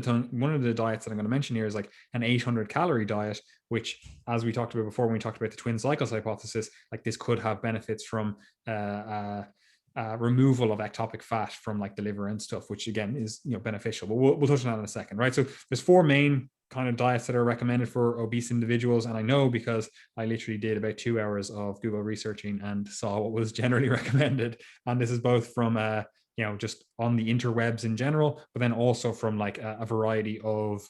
the diets that I'm going to mention here is like an 800 calorie diet, which, as we talked about before, when we talked about the twin cycles hypothesis, like this could have benefits from removal of ectopic fat from like the liver and stuff, which again is beneficial. But we'll touch on that in a second, right? So there's four main kind of diets that are recommended for obese individuals, and I know because I literally did about 2 hours of Google researching and saw what was generally recommended, and this is both from just on the interwebs in general, but then also from like a variety of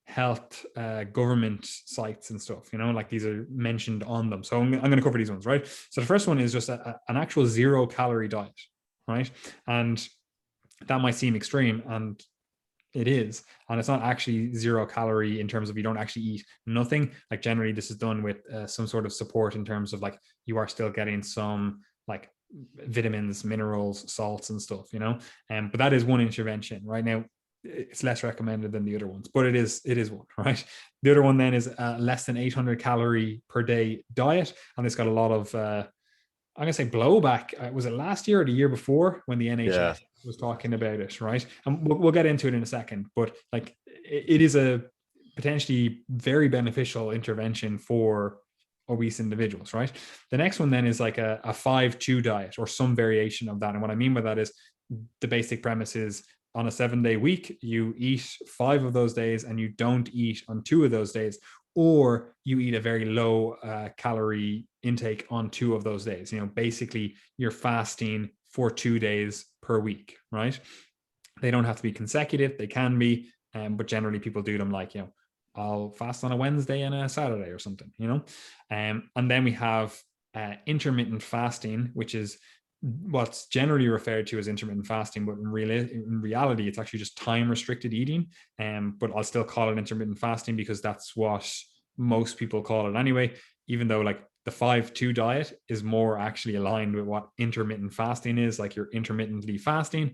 health government sites and stuff, like these are mentioned on them. So I'm going to cover these ones, right? So the first one is just an actual 0 calorie diet, right? And that might seem extreme, and It is. And it's not actually 0 calorie in terms of you don't actually eat nothing. Like generally this is done with some sort of support in terms of like you are still getting some like vitamins, minerals, salts and stuff, but that is one intervention. Right now it's less recommended than the other ones, but it is one, right? The other one then is less than 800 calorie per day diet, and it's got a lot of I'm gonna say blowback. Was it last year or the year before when the Yeah. NHS was talking about it, right? And we'll get into it in a second, but like it is a potentially very beneficial intervention for obese individuals, right? The next one then is like a 5-2 diet or some variation of that. And what I mean by that is the basic premise is on a 7-day week, you eat 5 of those days and you don't eat on 2 of those days, or you eat a very low calorie intake on 2 of those days. Basically you're fasting for 2 days per week, right? They don't have to be consecutive. They can be, but generally people do them like, I'll fast on a Wednesday and a Saturday or something, and then we have intermittent fasting, which is what's generally referred to as intermittent fasting, but in reality, it's actually just time restricted eating. But I'll still call it intermittent fasting because that's what most people call it anyway, even though like the 5-2 diet is more actually aligned with what intermittent fasting is, like you're intermittently fasting,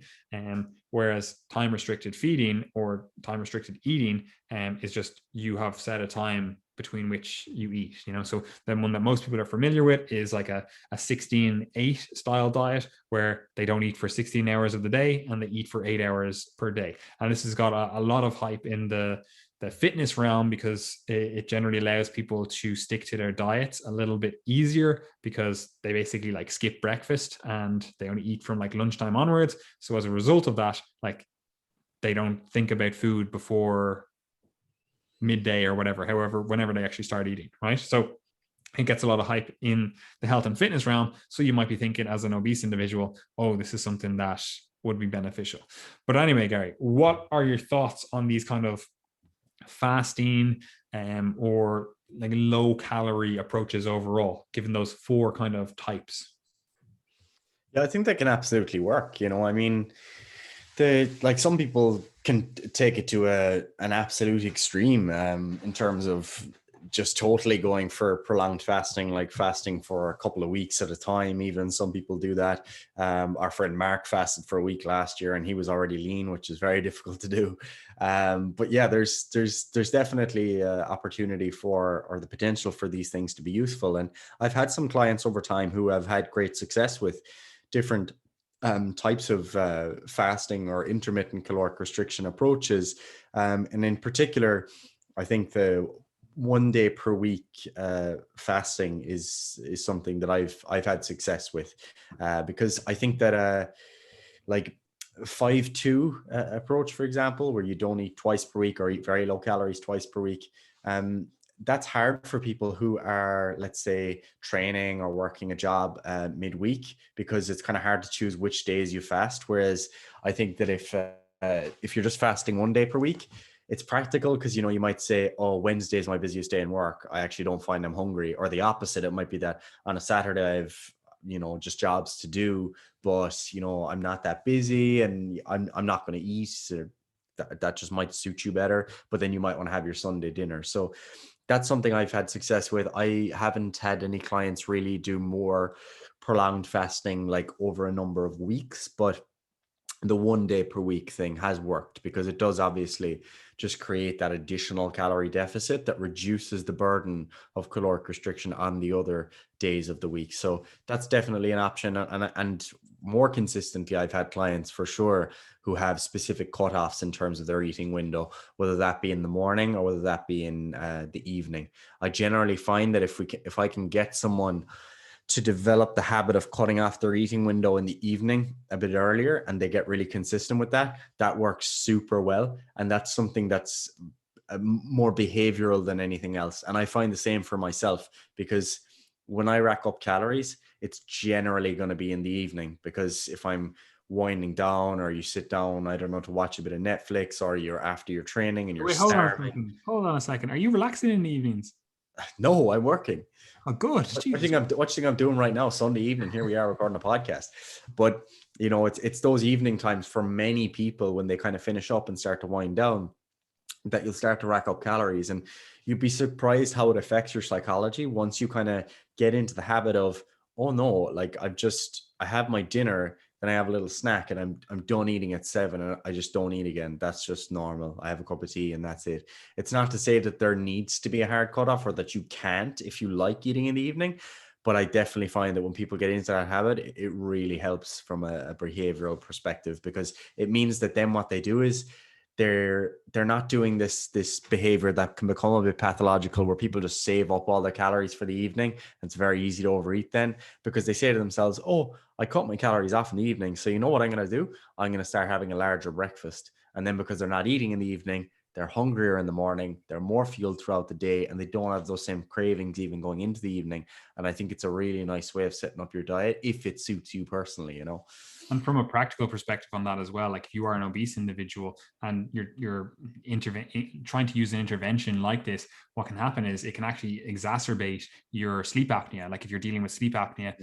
whereas time restricted feeding or time restricted eating is just you have set a time between which you eat. So the one that most people are familiar with is like a 16-8 style diet where they don't eat for 16 hours of the day and they eat for 8 hours per day. And this has got a lot of hype in the fitness realm because it generally allows people to stick to their diets a little bit easier because they basically like skip breakfast and they only eat from like lunchtime onwards. So as a result of that, like they don't think about food before midday or whatever, whenever they actually start eating, right? So it gets a lot of hype in the health and fitness realm. So you might be thinking as an obese individual, oh, this is something that would be beneficial. But anyway, Gary, what are your thoughts on these kind of fasting or like low calorie approaches overall, given those 4 kind of types? Yeah, I think that can absolutely work. I mean, some people can take it to an absolute extreme in terms of just totally going for prolonged fasting, like fasting for a couple of weeks at a time. Even some people do that. Our friend Mark fasted for a week last year and he was already lean, which is very difficult to do. But yeah, there's definitely opportunity for, or the potential for these things to be useful. And I've had some clients over time who have had great success with different types of fasting or intermittent caloric restriction approaches. And in particular, I think the 1 day per week fasting is something that I've had success with because I think that like 5-2 approach, for example, where you don't eat twice per week or eat very low calories twice per week, that's hard for people who are, let's say, training or working a job midweek, because it's kind of hard to choose which days you fast. Whereas I think that if you're just fasting 1 day per week, it's practical because, you might say, oh, Wednesday is my busiest day in work. I actually don't find I'm hungry. Or the opposite, it might be that on a Saturday I've, just jobs to do, but, I'm not that busy and I'm not going to eat. So that just might suit you better. But then you might want to have your Sunday dinner. So that's something I've had success with. I haven't had any clients really do more prolonged fasting like over a number of weeks, but the 1 day per week thing has worked because it does obviously just create that additional calorie deficit that reduces the burden of caloric restriction on the other days of the week. So that's definitely an option. And more consistently, I've had clients for sure who have specific cutoffs in terms of their eating window, whether that be in the morning or whether that be in the evening. I generally find that if I can get someone to develop the habit of cutting off their eating window in the evening a bit earlier, and they get really consistent with that, that works super well. And that's something that's more behavioral than anything else. And I find the same for myself, because when I rack up calories, it's generally going to be in the evening, because if I'm winding down or you sit down, I don't know, to watch a bit of Netflix, or you're after your training and you're Wait, hold on a starving. second. Hold on a second. Are you relaxing in the evenings? No, I'm working. Oh, good. What do you think I'm doing right now? Sunday evening, here we are recording a podcast. But You know, it's those evening times for many people when they kind of finish up and start to wind down, that you'll start to rack up calories, and you'd be surprised how it affects your psychology once you kind of get into the habit of, oh no, like I have my dinner, then I have a little snack, and I'm done eating at 7, and I just don't eat again. That's just normal. I have a cup of tea and that's it. It's not to say that there needs to be a hard cutoff or that you can't if you like eating in the evening, but I definitely find that when people get into that habit, it really helps from a behavioral perspective, because it means that then what they do is they're not doing this behavior that can become a bit pathological, where people just save up all their calories for the evening. It's very easy to overeat then, because they say to themselves, oh, I cut my calories off in the evening, so you know what I'm going to do, I'm going to start having a larger breakfast. And then because they're not eating in the evening, they're hungrier in the morning, they're more fueled throughout the day, and they don't have those same cravings even going into the evening. And I think it's a really nice way of setting up your diet if it suits you personally, you know. And from a practical perspective on that as well, like if you are an obese individual and you're trying to use an intervention like this, what can happen is it can actually exacerbate your sleep apnea. Like if you're dealing with sleep apnea,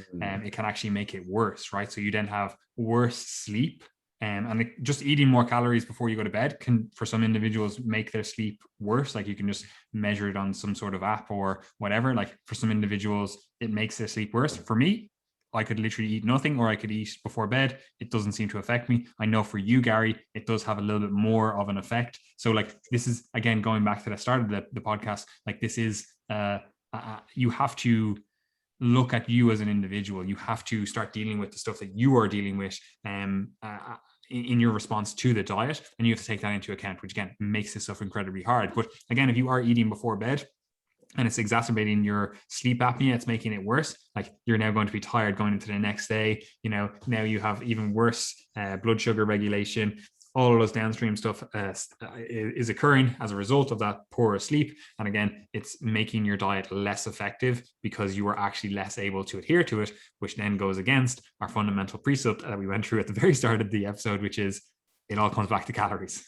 it can actually make it worse, right? So you then have worse sleep. And just eating more calories before you go to bed can, for some individuals, make their sleep worse. Like you can just measure it on some sort of app or whatever. Like for some individuals, it makes their sleep worse. For me, I could literally eat nothing, or I could eat before bed. It doesn't seem to affect me. I know for you, Gary, it does have a little bit more of an effect. So like, this is, again, going back to the start of the podcast, like this is, you have to look at you as an individual. You have to start dealing with the stuff that you are dealing with in your response to the diet. And you have to take that into account, which again, makes this stuff incredibly hard. But again, if you are eating before bed, and it's exacerbating your sleep apnea, it's making it worse. Like you're now going to be tired going into the next day. You know, now you have even worse blood sugar regulation. All of those downstream stuff is occurring as a result of that poorer sleep. And again, it's making your diet less effective because you are actually less able to adhere to it, which then goes against our fundamental precept that we went through at the very start of the episode, which is it all comes back to calories.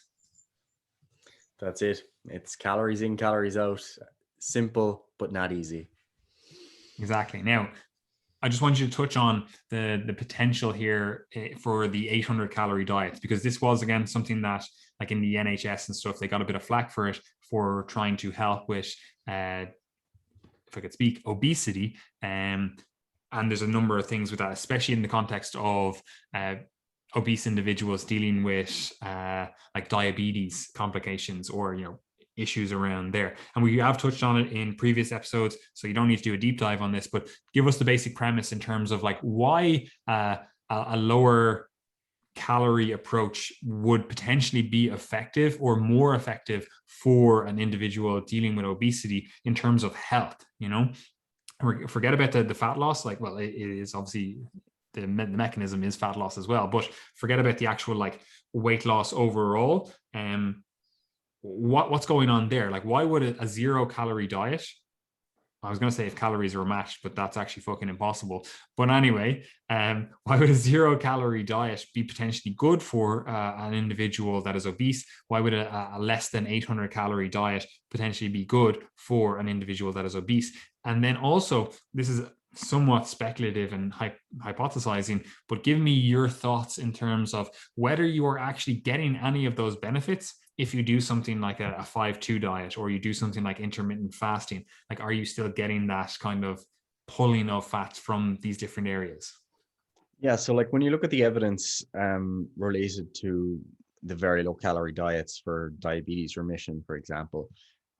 That's it. It's calories in, calories out. Simple, but not easy. Exactly. Now, I just want you to touch on the potential here for the 800 calorie diets, because this was, again, something that, like in the NHS and stuff, they got a bit of flack for it, for trying to help with, if I could speak, obesity. And there's a number of things with that, especially in the context of obese individuals dealing with like diabetes complications, or, you know, issues around there. And we have touched on it in previous episodes, so you don't need to do a deep dive on this, but give us the basic premise in terms of like why a lower calorie approach would potentially be effective or more effective for an individual dealing with obesity in terms of health. You know, forget about the fat loss. Like, well, it is obviously the mechanism is fat loss as well, but forget about the actual like weight loss overall. What's going on there? Like, why would a 0-calorie diet? I was going to say if calories were matched, but that's actually fucking impossible. But anyway, why would a 0-calorie diet be potentially good for an individual that is obese? Why would a less than 800 calorie diet potentially be good for an individual that is obese? And then also, this is somewhat speculative and hypothesizing, but give me your thoughts in terms of whether you are actually getting any of those benefits if you do something like a 5-2 diet, or you do something like intermittent fasting. Like, are you still getting that kind of pulling of fats from these different areas? Yeah, so like when you look at the evidence related to the very low calorie diets for diabetes remission, for example,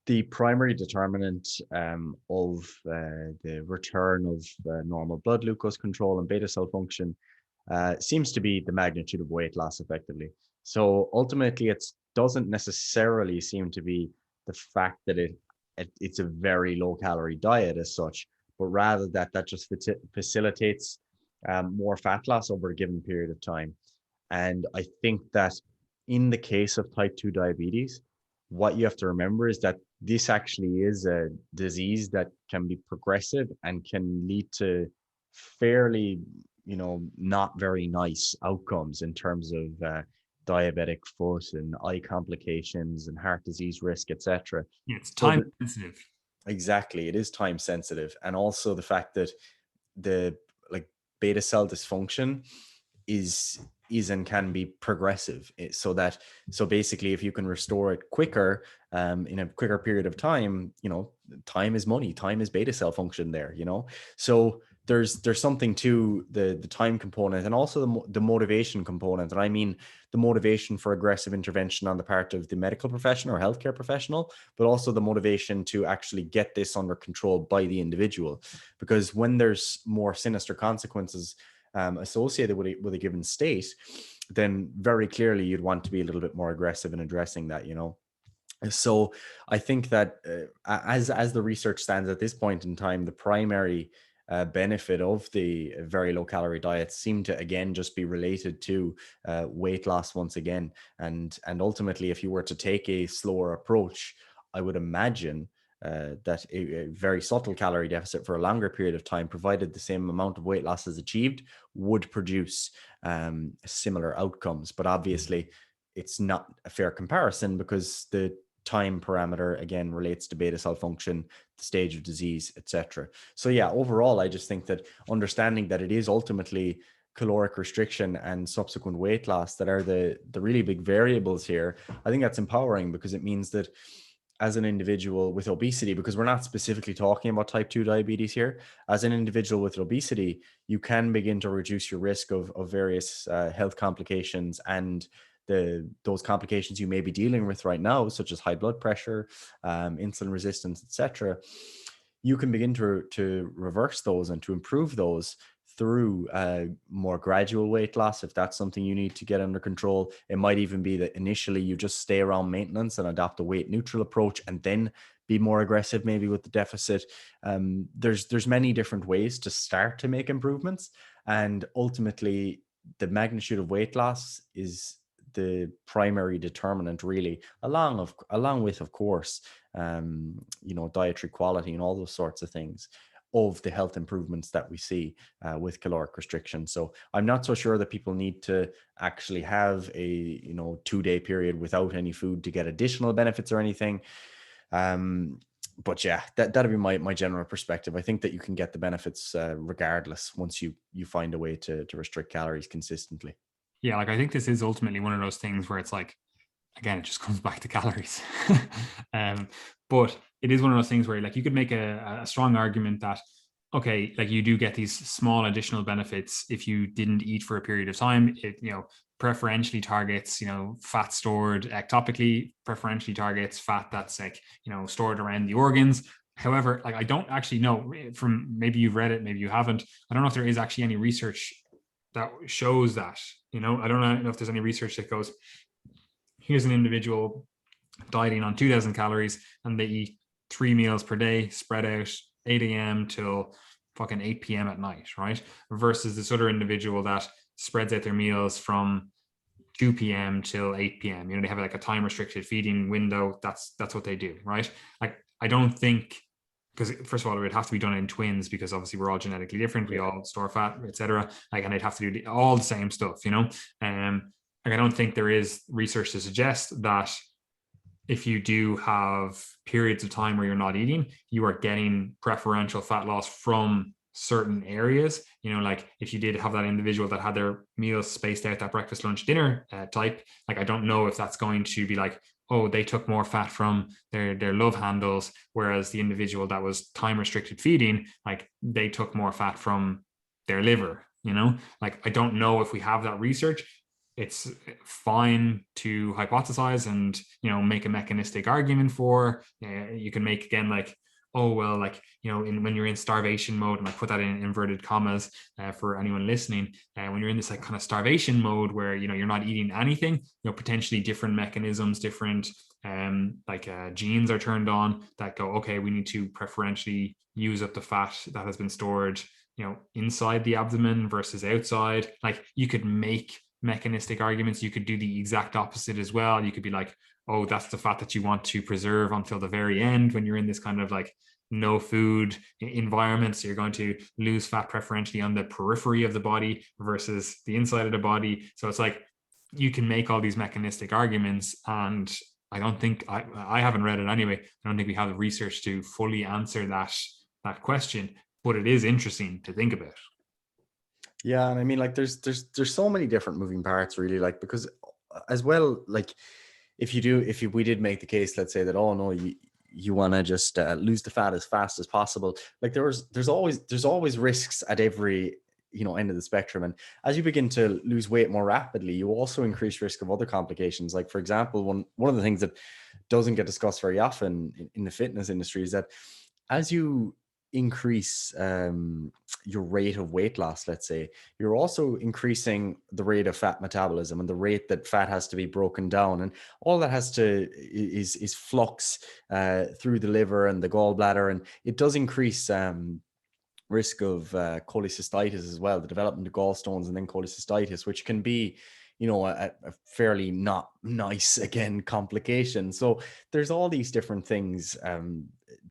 the primary determinant of the return of normal blood glucose control and beta cell function seems to be the magnitude of weight loss, effectively. So ultimately, it doesn't necessarily seem to be the fact that it's a very low calorie diet as such, but rather that just facilitates more fat loss over a given period of time. And I think that in the case of type 2 diabetes, what you have to remember is that this actually is a disease that can be progressive and can lead to fairly, you know, not very nice outcomes in terms of diabetic foot and eye complications and heart disease risk, etc. Yeah, it's So time sensitive. exactly, it is time sensitive, and also the fact that the like beta cell dysfunction is and can be progressive, so basically if you can restore it quicker, in a quicker period of time, time is money, time is beta cell function there, so there's something to the time component, and also the motivation component. And I mean the motivation for aggressive intervention on the part of the medical professional or healthcare professional, but also the motivation to actually get this under control by the individual. Because when there's more sinister consequences associated with a given state, then very clearly you'd want to be a little bit more aggressive in addressing that. So I think that as the research stands at this point in time, the primary benefit of the very low calorie diets seem to again just be related to weight loss once again. And ultimately, if you were to take a slower approach, I would imagine that a very subtle calorie deficit for a longer period of time, provided the same amount of weight loss is achieved, would produce similar outcomes. But obviously, it's not a fair comparison because the time parameter again relates to beta cell function, the stage of disease, etc. So yeah, overall, I just think that understanding that it is ultimately caloric restriction and subsequent weight loss that are the really big variables here, I think that's empowering, because it means that as an individual with obesity, because we're not specifically talking about type 2 diabetes here, as an individual with obesity, you can begin to reduce your risk of various health complications, and those complications you may be dealing with right now, such as high blood pressure, insulin resistance, etc. You can begin to reverse those and to improve those through more gradual weight loss, if that's something you need to get under control. It might even be that initially you just stay around maintenance and adopt a weight neutral approach, and then be more aggressive maybe with the deficit. There's many different ways to start to make improvements, and ultimately the magnitude of weight loss is the primary determinant, really, along with, of course, dietary quality and all those sorts of things, of the health improvements that we see with caloric restriction. So I'm not so sure that people need to actually have a 2-day period without any food to get additional benefits or anything. But yeah, that'd be my general perspective. I think that you can get the benefits regardless, once you find a way to restrict calories consistently. Yeah, like I think this is ultimately one of those things where it's like, again, it just comes back to calories. But it is one of those things where like you could make a strong argument that, okay, like you do get these small additional benefits if you didn't eat for a period of time. It, preferentially targets, fat stored ectopically, preferentially targets fat that's like, stored around the organs. However, like I don't actually know, from, maybe you've read it, maybe you haven't, I don't know if there is actually any research that shows that. I don't know if there's any research that goes, here's an individual dieting on 2,000 calories and they eat 3 meals per day, spread out 8 a.m. till fucking 8 p.m. at night, right? Versus this other individual that spreads out their meals from 2 p.m. till 8 p.m. They have like a time restricted feeding window. That's what they do, right? Like I don't think, because first of all, it would have to be done in twins, because obviously we're all genetically different. We all store fat, etc. Like, and they'd have to do all the same stuff, like I don't think there is research to suggest that if you do have periods of time where you're not eating, you are getting preferential fat loss from certain areas. Like if you did have that individual that had their meals spaced out, that breakfast, lunch, dinner type, like I don't know if that's going to be like, oh, they took more fat from their love handles, whereas the individual that was time restricted feeding, like they took more fat from their liver. Like I don't know if we have that research. It's fine to hypothesize and make a mechanistic argument for. You can make, again, like, oh well, like when you're in starvation mode, and I put that in inverted commas for anyone listening, when you're in this like kind of starvation mode where you're not eating anything, potentially different mechanisms, different genes are turned on that go, okay, we need to preferentially use up the fat that has been stored inside the abdomen versus outside. Like you could make mechanistic arguments. You could do the exact opposite as well. You could be like, oh, that's the fat that you want to preserve until the very end when you're in this kind of like no food environment. So you're going to lose fat preferentially on the periphery of the body versus the inside of the body. So it's like you can make all these mechanistic arguments, and I don't think, I haven't read it anyway, I don't think we have the research to fully answer that question, but it is interesting to think about. Yeah, and I mean, like, there's so many different moving parts, really, like, because as well, like, if we did make the case, let's say that, oh no, you want to just lose the fat as fast as possible, like, there's always risks at every end of the spectrum, and as you begin to lose weight more rapidly, you also increase risk of other complications. Like, for example, one of the things that doesn't get discussed very often in the fitness industry is that as you increase your rate of weight loss, let's say, you're also increasing the rate of fat metabolism and the rate that fat has to be broken down, and all that has to is flux through the liver and the gallbladder, and it does increase risk of cholecystitis as well, the development of gallstones and then cholecystitis, which can be a fairly not nice, again, complication. So there's all these different things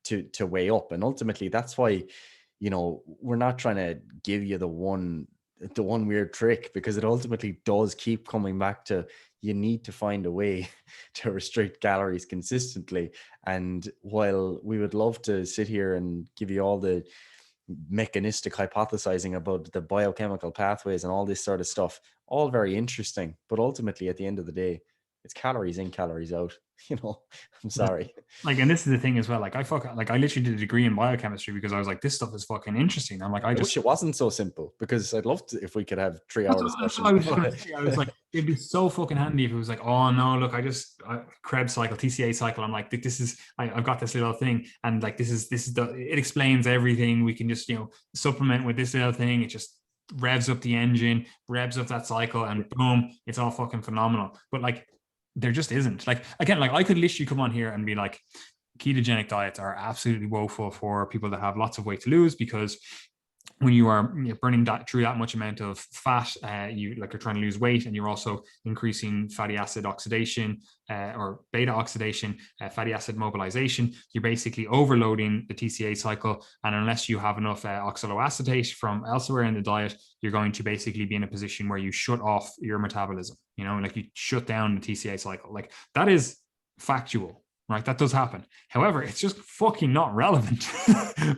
to weigh up, and ultimately that's why we're not trying to give you the one weird trick, because it ultimately does keep coming back to, you need to find a way to restrict calories consistently. And while we would love to sit here and give you all the mechanistic hypothesizing about the biochemical pathways and all this sort of stuff, all very interesting, but ultimately at the end of the day, it's calories in, calories out. I'm sorry. Like, and this is the thing as well. Like, I literally did a degree in biochemistry because I was like, this stuff is fucking interesting. I'm like, I wish it wasn't so simple, because I'd love to, if we could have 3-hour that's discussion. what I was going to say. I was like, it'd be so fucking handy if it was like, oh no, look, Krebs cycle, TCA cycle. I'm like, this is, I've got this little thing, and like, this is it explains everything. We can just supplement with this little thing. It just revs up the engine, revs up that cycle, and boom, it's all fucking phenomenal. But like, there just isn't. Like, again, like, I could literally come on here and be like, ketogenic diets are absolutely woeful for people that have lots of weight to lose, because when you are burning through that much amount of fat, you're trying to lose weight, and you're also increasing fatty acid oxidation or beta oxidation, fatty acid mobilization. You're basically overloading the TCA cycle, and unless you have enough oxaloacetate from elsewhere in the diet, you're going to basically be in a position where you shut off your metabolism. Like, you shut down the TCA cycle. Like, that is factual. Right, that does happen. However, it's just fucking not relevant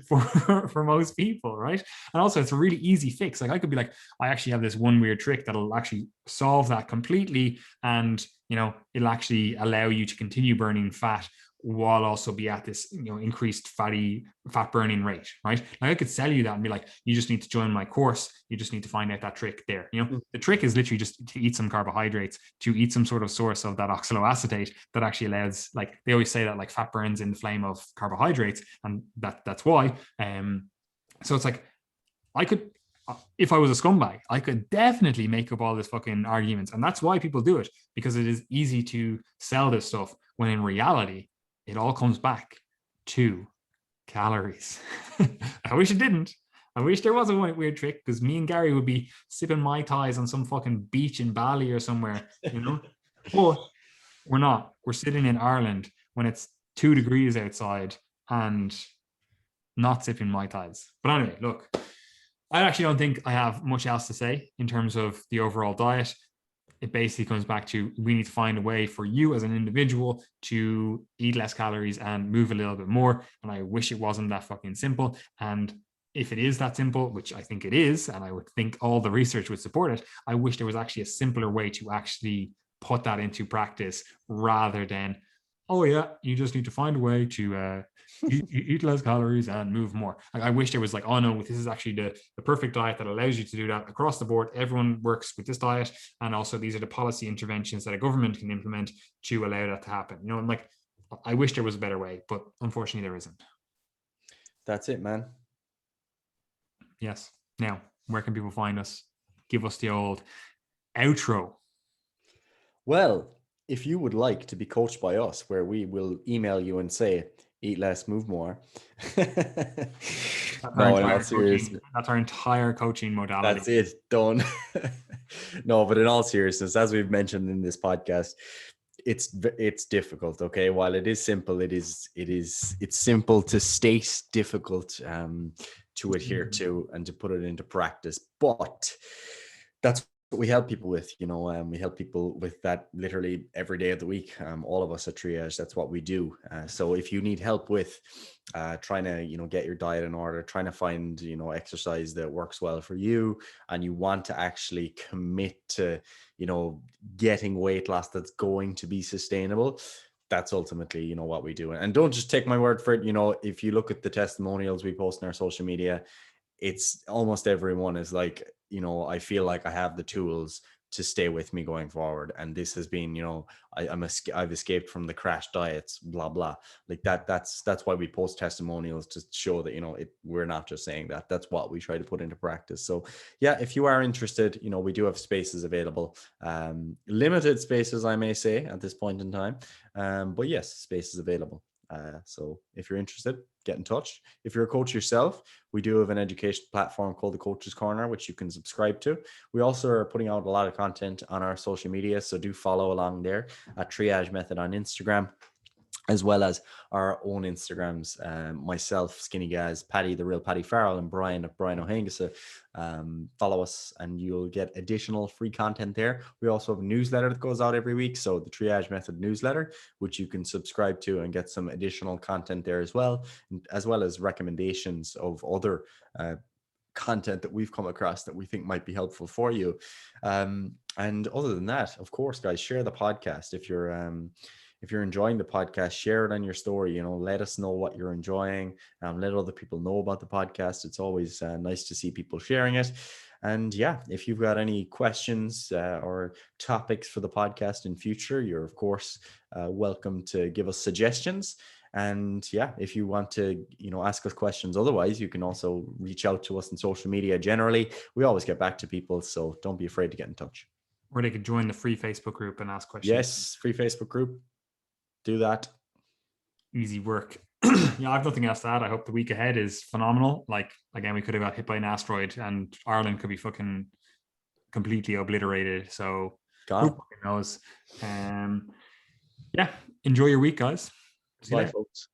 for most people, right? And also, it's a really easy fix. Like, I could be like, I actually have this one weird trick that'll actually solve that completely, and it'll actually allow you to continue burning fat while also be at this increased fat burning rate, right? Like, I could sell you that and be like, you just need to join my course, you just need to find out that trick there. The trick is literally just to eat some carbohydrates, to eat some sort of source of that oxaloacetate that actually allows, like, they always say that, like, fat burns in the flame of carbohydrates, and that's why. So it's like, I could, if I was a scumbag, I could definitely make up all this fucking arguments, and that's why people do it, because it is easy to sell this stuff, when in reality it all comes back to calories. I wish it didn't. I wish there was a weird trick, because me and Gary would be sipping Mai Tais on some fucking beach in Bali or somewhere, But we're not. We're sitting in Ireland when it's 2 degrees outside and not sipping Mai Tais. But anyway, look, I actually don't think I have much else to say in terms of the overall diet. It basically comes back to, we need to find a way for you as an individual to eat less calories and move a little bit more. And I wish it wasn't that fucking simple. And if it is that simple, which I think it is, and I would think all the research would support it, I wish there was actually a simpler way to actually put that into practice, rather than, oh yeah, you just need to find a way to eat less calories and move more. Like, I wish there was like, oh no, this is actually the perfect diet that allows you to do that across the board. Everyone works with this diet, and also these are the policy interventions that a government can implement to allow that to happen. And like, I wish there was a better way, but unfortunately there isn't. That's it, man. Yes. Now, where can people find us? Give us the old outro. Well, if you would like to be coached by us, where we will email you and say, eat less, move more. No, in all seriousness, that's our entire coaching modality. That's it. Done. No, but in all seriousness, as we've mentioned in this podcast, it's difficult. Okay, while it is simple, it's simple to state, difficult to adhere to and to put it into practice. But that's we help people with, we help people with that literally every day of the week. All of us at Triage, that's what we do. So if you need help with trying to, get your diet in order, trying to find, exercise that works well for you, and you want to actually commit to, getting weight loss that's going to be sustainable, that's ultimately, what we do. And don't just take my word for it. If you look at the testimonials we post on our social media, it's almost everyone is like, I feel like I have the tools to stay with me going forward. And this has been, I've escaped from the crash diets, blah, blah. Like that's why we post testimonials, to show that, we're not just saying that. That's what we try to put into practice. So yeah, if you are interested, we do have spaces available, limited spaces, I may say, at this point in time. But yes, spaces available. So if you're interested, get in touch. If you're a coach yourself, we do have an education platform called the Coach's Corner, which you can subscribe to. We also are putting out a lot of content on our social media, so do follow along there at Triage Method on Instagram, as well as our own Instagrams. Myself, Skinny Guys, Paddy, the real Paddy Farrell, and Brian at Brian O'Hengisa. Follow us and you'll get additional free content there. We also have a newsletter that goes out every week. So the Triage Method newsletter, which you can subscribe to and get some additional content there as well as recommendations of other content that we've come across that we think might be helpful for you. And other than that, of course, guys, share the podcast. If you're enjoying the podcast, share it on your story. Let us know what you're enjoying. Let other people know about the podcast. It's always nice to see people sharing it. And yeah, if you've got any questions or topics for the podcast in future, you're of course welcome to give us suggestions. And yeah, if you want to, ask us questions otherwise, you can also reach out to us on social media. Generally, we always get back to people, so don't be afraid to get in touch. Or they could join the free Facebook group and ask questions. Yes, free Facebook group. Do that. Easy work. Yeah, I've nothing else to add. I hope the week ahead is phenomenal. Like, again, we could have got hit by an asteroid and Ireland could be fucking completely obliterated. So who fucking knows? Yeah, enjoy your week, guys. See you Bye, later. folks.